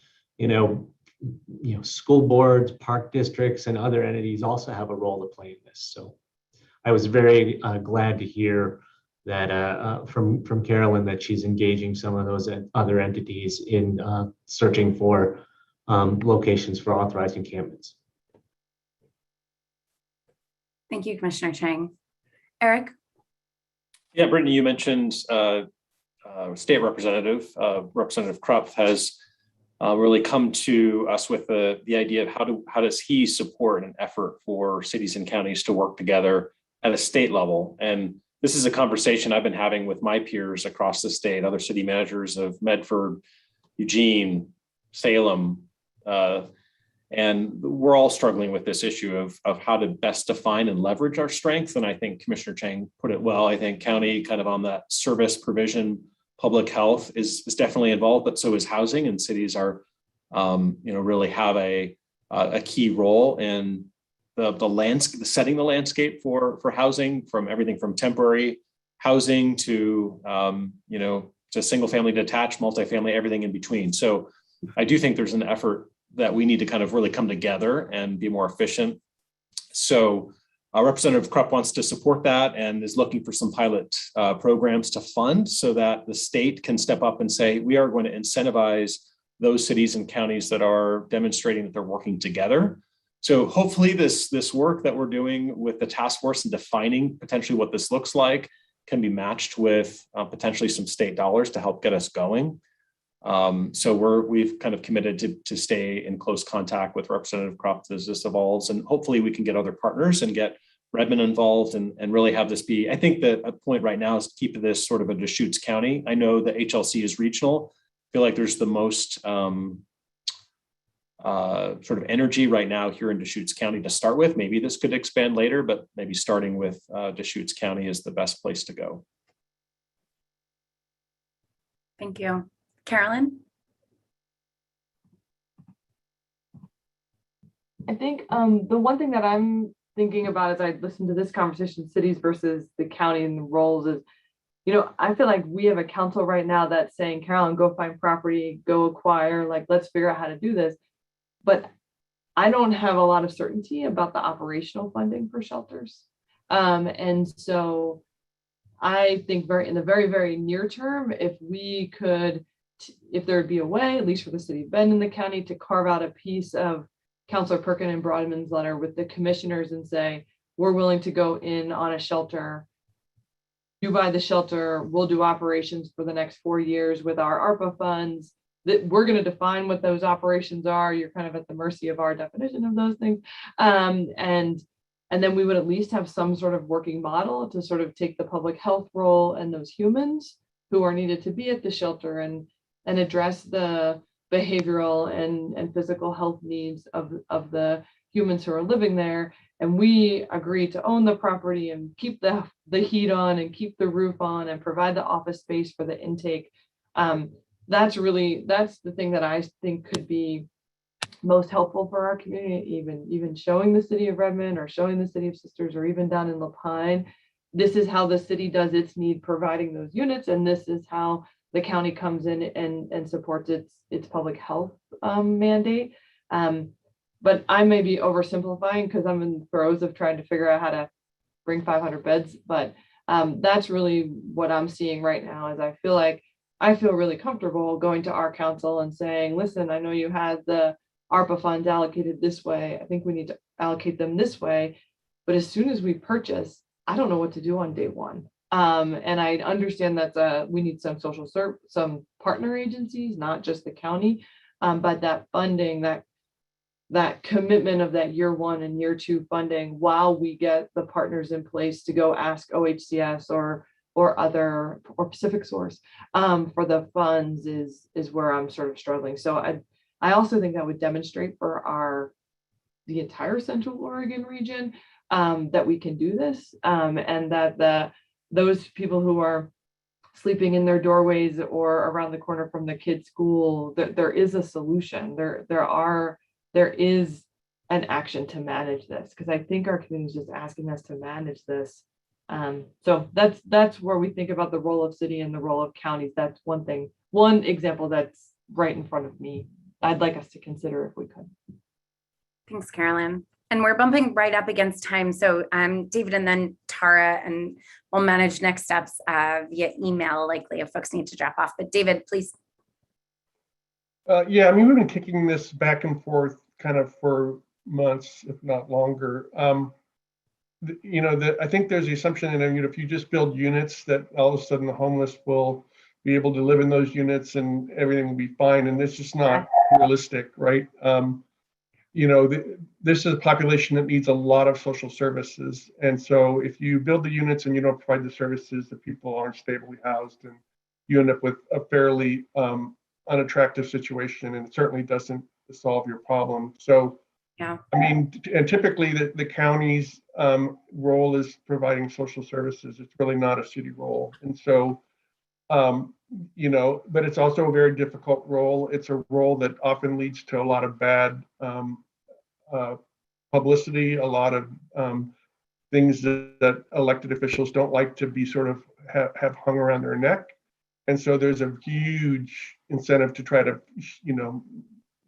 school boards, park districts, and other entities also have a role to play in this. So I was very glad to hear that from Carolyn that she's engaging some of those other entities in searching for locations for authorized encampments. Thank you, Commissioner Chang. Eric? Yeah, Brittany, you mentioned State Representative. Representative Krupp has really come to us with the idea of how does he support an effort for cities and counties to work together at a state level. And this is a conversation I've been having with my peers across the state, other city managers of Medford, Eugene, Salem, and we're all struggling with this issue of how to best define and leverage our strengths. And I think Commissioner Chang put it well. I think county kind of on that service provision, public health is definitely involved, but so is housing, and cities are, really have a key role in the setting the landscape for housing, from everything from temporary housing to, to single family detached, multifamily, everything in between. So I do think there's an effort that we need to kind of really come together and be more efficient. So Representative Krupp wants to support that and is looking for some pilot programs to fund so that the state can step up and say, we are going to incentivize those cities and counties that are demonstrating that they're working together. So hopefully this work that we're doing with the task force and defining potentially what this looks like can be matched with potentially some state dollars to help get us going. So we've kind of committed to stay in close contact with Representative Krupp as this evolves, and hopefully we can get other partners and get Redmond involved and really have this be, I think that a point right now is to keep this sort of a Deschutes County. I know the HLC is regional. I feel like there's the most sort of energy right now here in Deschutes County to start with. Maybe this could expand later, but maybe starting with Deschutes County is the best place to go. Thank you. Carolyn? I think the one thing that I'm thinking about as I listen to this conversation, cities versus the county and the roles is, I feel like we have a council right now that's saying, Carolyn, go find property, go acquire, like, let's figure out how to do this. But I don't have a lot of certainty about the operational funding for shelters. And so I think in the very, very near term, if we could, if there'd be a way, at least for the city of Bend and the county, to carve out a piece of Councilor Perkin and Broadman's letter with the commissioners and say, we're willing to go in on a shelter. You buy the shelter, we'll do operations for the next 4 years with our ARPA funds. That we're going to define what those operations are. You're kind of at the mercy of our definition of those things. And then we would at least have some sort of working model to sort of take the public health role and those humans who are needed to be at the shelter and address the behavioral and physical health needs of the humans who are living there. And we agree to own the property and keep the heat on and keep the roof on and provide the office space for the intake. That's the thing that I think could be most helpful for our community, even showing the city of Redmond or showing the city of Sisters or even down in Lapine. This is how the city does its need providing those units, and this is how the county comes in and supports its public health mandate. But I may be oversimplifying because I'm in the throes of trying to figure out how to bring 500 beds. But that's really what I'm seeing right now, is I feel really comfortable going to our council and saying, listen, I know you had the ARPA funds allocated this way. I think we need to allocate them this way. But as soon as we purchase, I don't know what to do on day one. And I understand that we need some some partner agencies, not just the county, but that funding, that commitment of that year 1 and year 2 funding while we get the partners in place to go ask OHCS or Pacific Source for the funds is where I'm sort of struggling. So I also think that would demonstrate for the entire Central Oregon region that we can do this, and that those people who are sleeping in their doorways or around the corner from the kids' school, there is a solution. There is an action to manage this, because I think our community is just asking us to manage this. So that's where we think about the role of city and the role of counties. That's one example that's right in front of me. I'd like us to consider if we could. Thanks, Carolyn. And we're bumping right up against time. So David and then Tara, and we'll manage next steps via email, likely if folks need to drop off. But David, please. Yeah, I mean, we've been kicking this back and forth kind of for months, if not longer. I think there's the assumption that if you just build units, that all of a sudden the homeless will be able to live in those units and everything will be fine. And it's just not realistic, right? This is a population that needs a lot of social services. And so if you build the units and you don't provide the services, the people aren't stably housed, and you end up with a fairly unattractive situation, and it certainly doesn't solve your problem. So, yeah, I mean, and typically the county's role is providing social services. It's really not a city role. And so, but it's also a very difficult role. It's a role that often leads to a lot of bad publicity, a lot of things that elected officials don't like to be sort of have hung around their neck. And so there's a huge incentive to try to,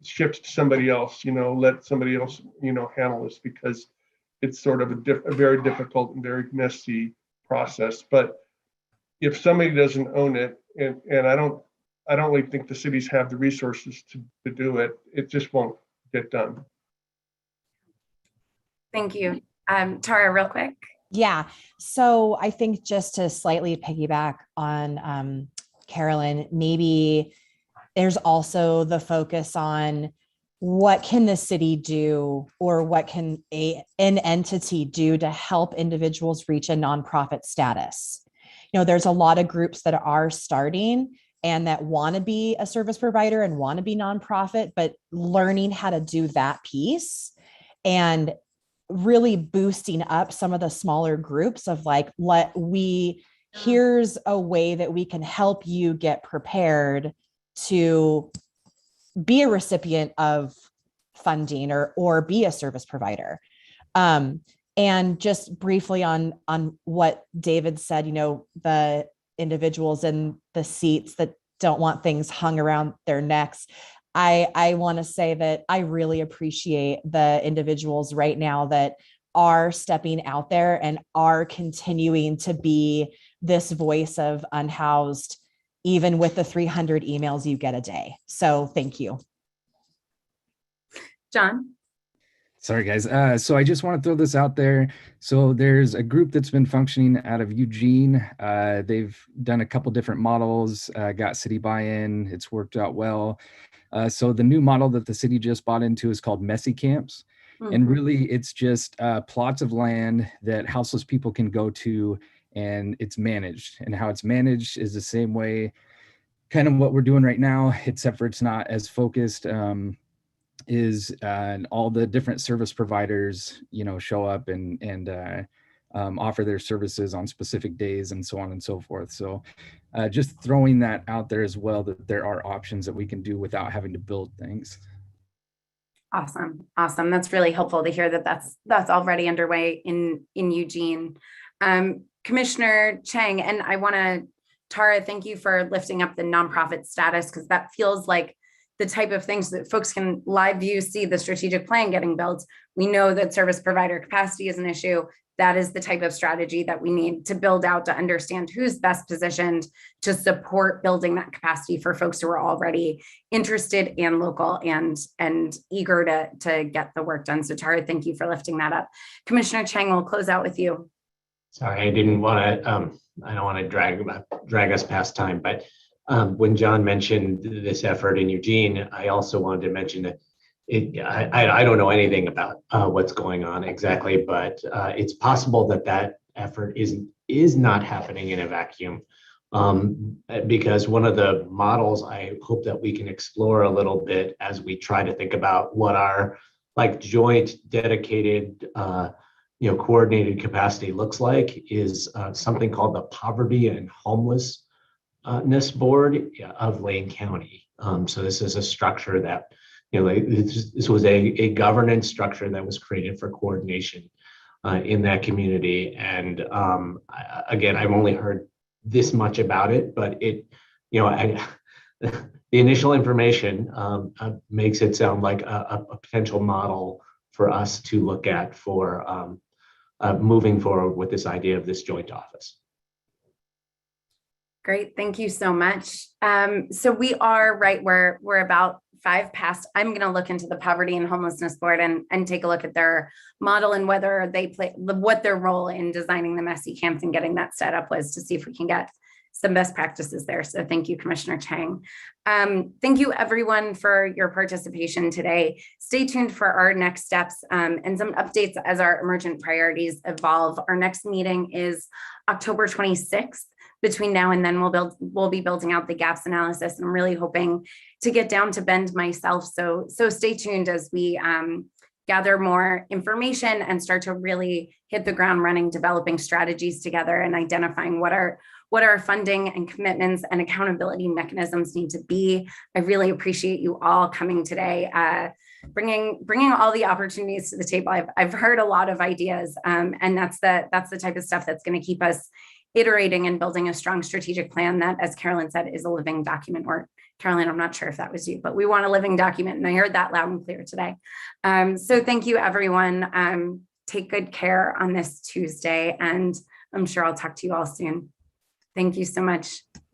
shift to somebody else, let somebody else, handle this, because it's sort of a very difficult and very messy process. But if somebody doesn't own it, and I don't really think the cities have the resources to do it, it just won't get done. Thank you. Tara, real quick. Yeah. So I think just to slightly piggyback on Carolyn, maybe there's also the focus on what can the city do, or what can an entity do to help individuals reach a nonprofit status. There's a lot of groups that are starting and that want to be a service provider and want to be nonprofit, but learning how to do that piece and really boosting up some of the smaller groups of like, here's a way that we can help you get prepared to be a recipient of funding or be a service provider. And just briefly on what David said, the individuals in the seats that don't want things hung around their necks. I want to say that I really appreciate the individuals right now that are stepping out there and are continuing to be this voice of unhoused, even with the 300 emails you get a day. So thank you. John? Sorry, guys. So I just want to throw this out there. So there's a group that's been functioning out of Eugene. They've done a couple different models, got city buy-in. It's worked out well. So the new model that the city just bought into is called Messy Camps. Mm-hmm. And really, it's just plots of land that houseless people can go to, and it's managed. And how it's managed is the same way, kind of what we're doing right now, except for it's not as focused. And all the different service providers, show up and offer their services on specific days and so on and so forth. So just throwing that out there as well, that there are options that we can do without having to build things. Awesome. That's really helpful to hear that that's already underway in Eugene. Commissioner Chang, and Tara, thank you for lifting up the nonprofit status, because that feels like the type of things that folks can live view, see the strategic plan getting built. We know that service provider capacity is an issue. That is the type of strategy that we need to build out to understand who's best positioned to support building that capacity for folks who are already interested and local and eager to get the work done. So Tara, thank you for lifting that up. Commissioner Chang, we'll close out with you. Sorry, I don't want to drag us past time, but when John mentioned this effort in Eugene, I also wanted to mention that I don't know anything about what's going on exactly, but it's possible that effort is not happening in a vacuum, because one of the models I hope that we can explore a little bit as we try to think about what our joint dedicated coordinated capacity looks like is something called the Poverty and Homelessness Board of Lane County. So this is a structure that like this was a governance structure that was created for coordination in that community. And again, I've only heard this much about it, but the initial information makes it sound like a potential model for us to look at for moving forward with this idea of this joint office. Great, thank you so much. So we are right where we're about 5 past. I'm going to look into the Poverty and Homelessness Board and take a look at their model and whether they play what their role in designing the messy camps and getting that set up was, to see if we can get some best practices there. So thank you, Commissioner Chang. Thank you everyone for your participation today. Stay tuned for our next steps and some updates as our emergent priorities evolve. Our next meeting is October 26th. Between now and then, we'll be building out the gaps analysis. I'm really hoping to get down to Bend myself. So stay tuned as we gather more information and start to really hit the ground running, developing strategies together and identifying what our funding and commitments and accountability mechanisms need to be. I really appreciate you all coming today, bringing all the opportunities to the table. I've heard a lot of ideas, and that's the type of stuff that's going to keep us iterating and building a strong strategic plan that, as Carolyn said, is a living document. Or Carolyn, I'm not sure if that was you, but we want a living document, and I heard that loud and clear today. So thank you, everyone. Take good care on this Tuesday, and I'm sure I'll talk to you all soon. Thank you so much.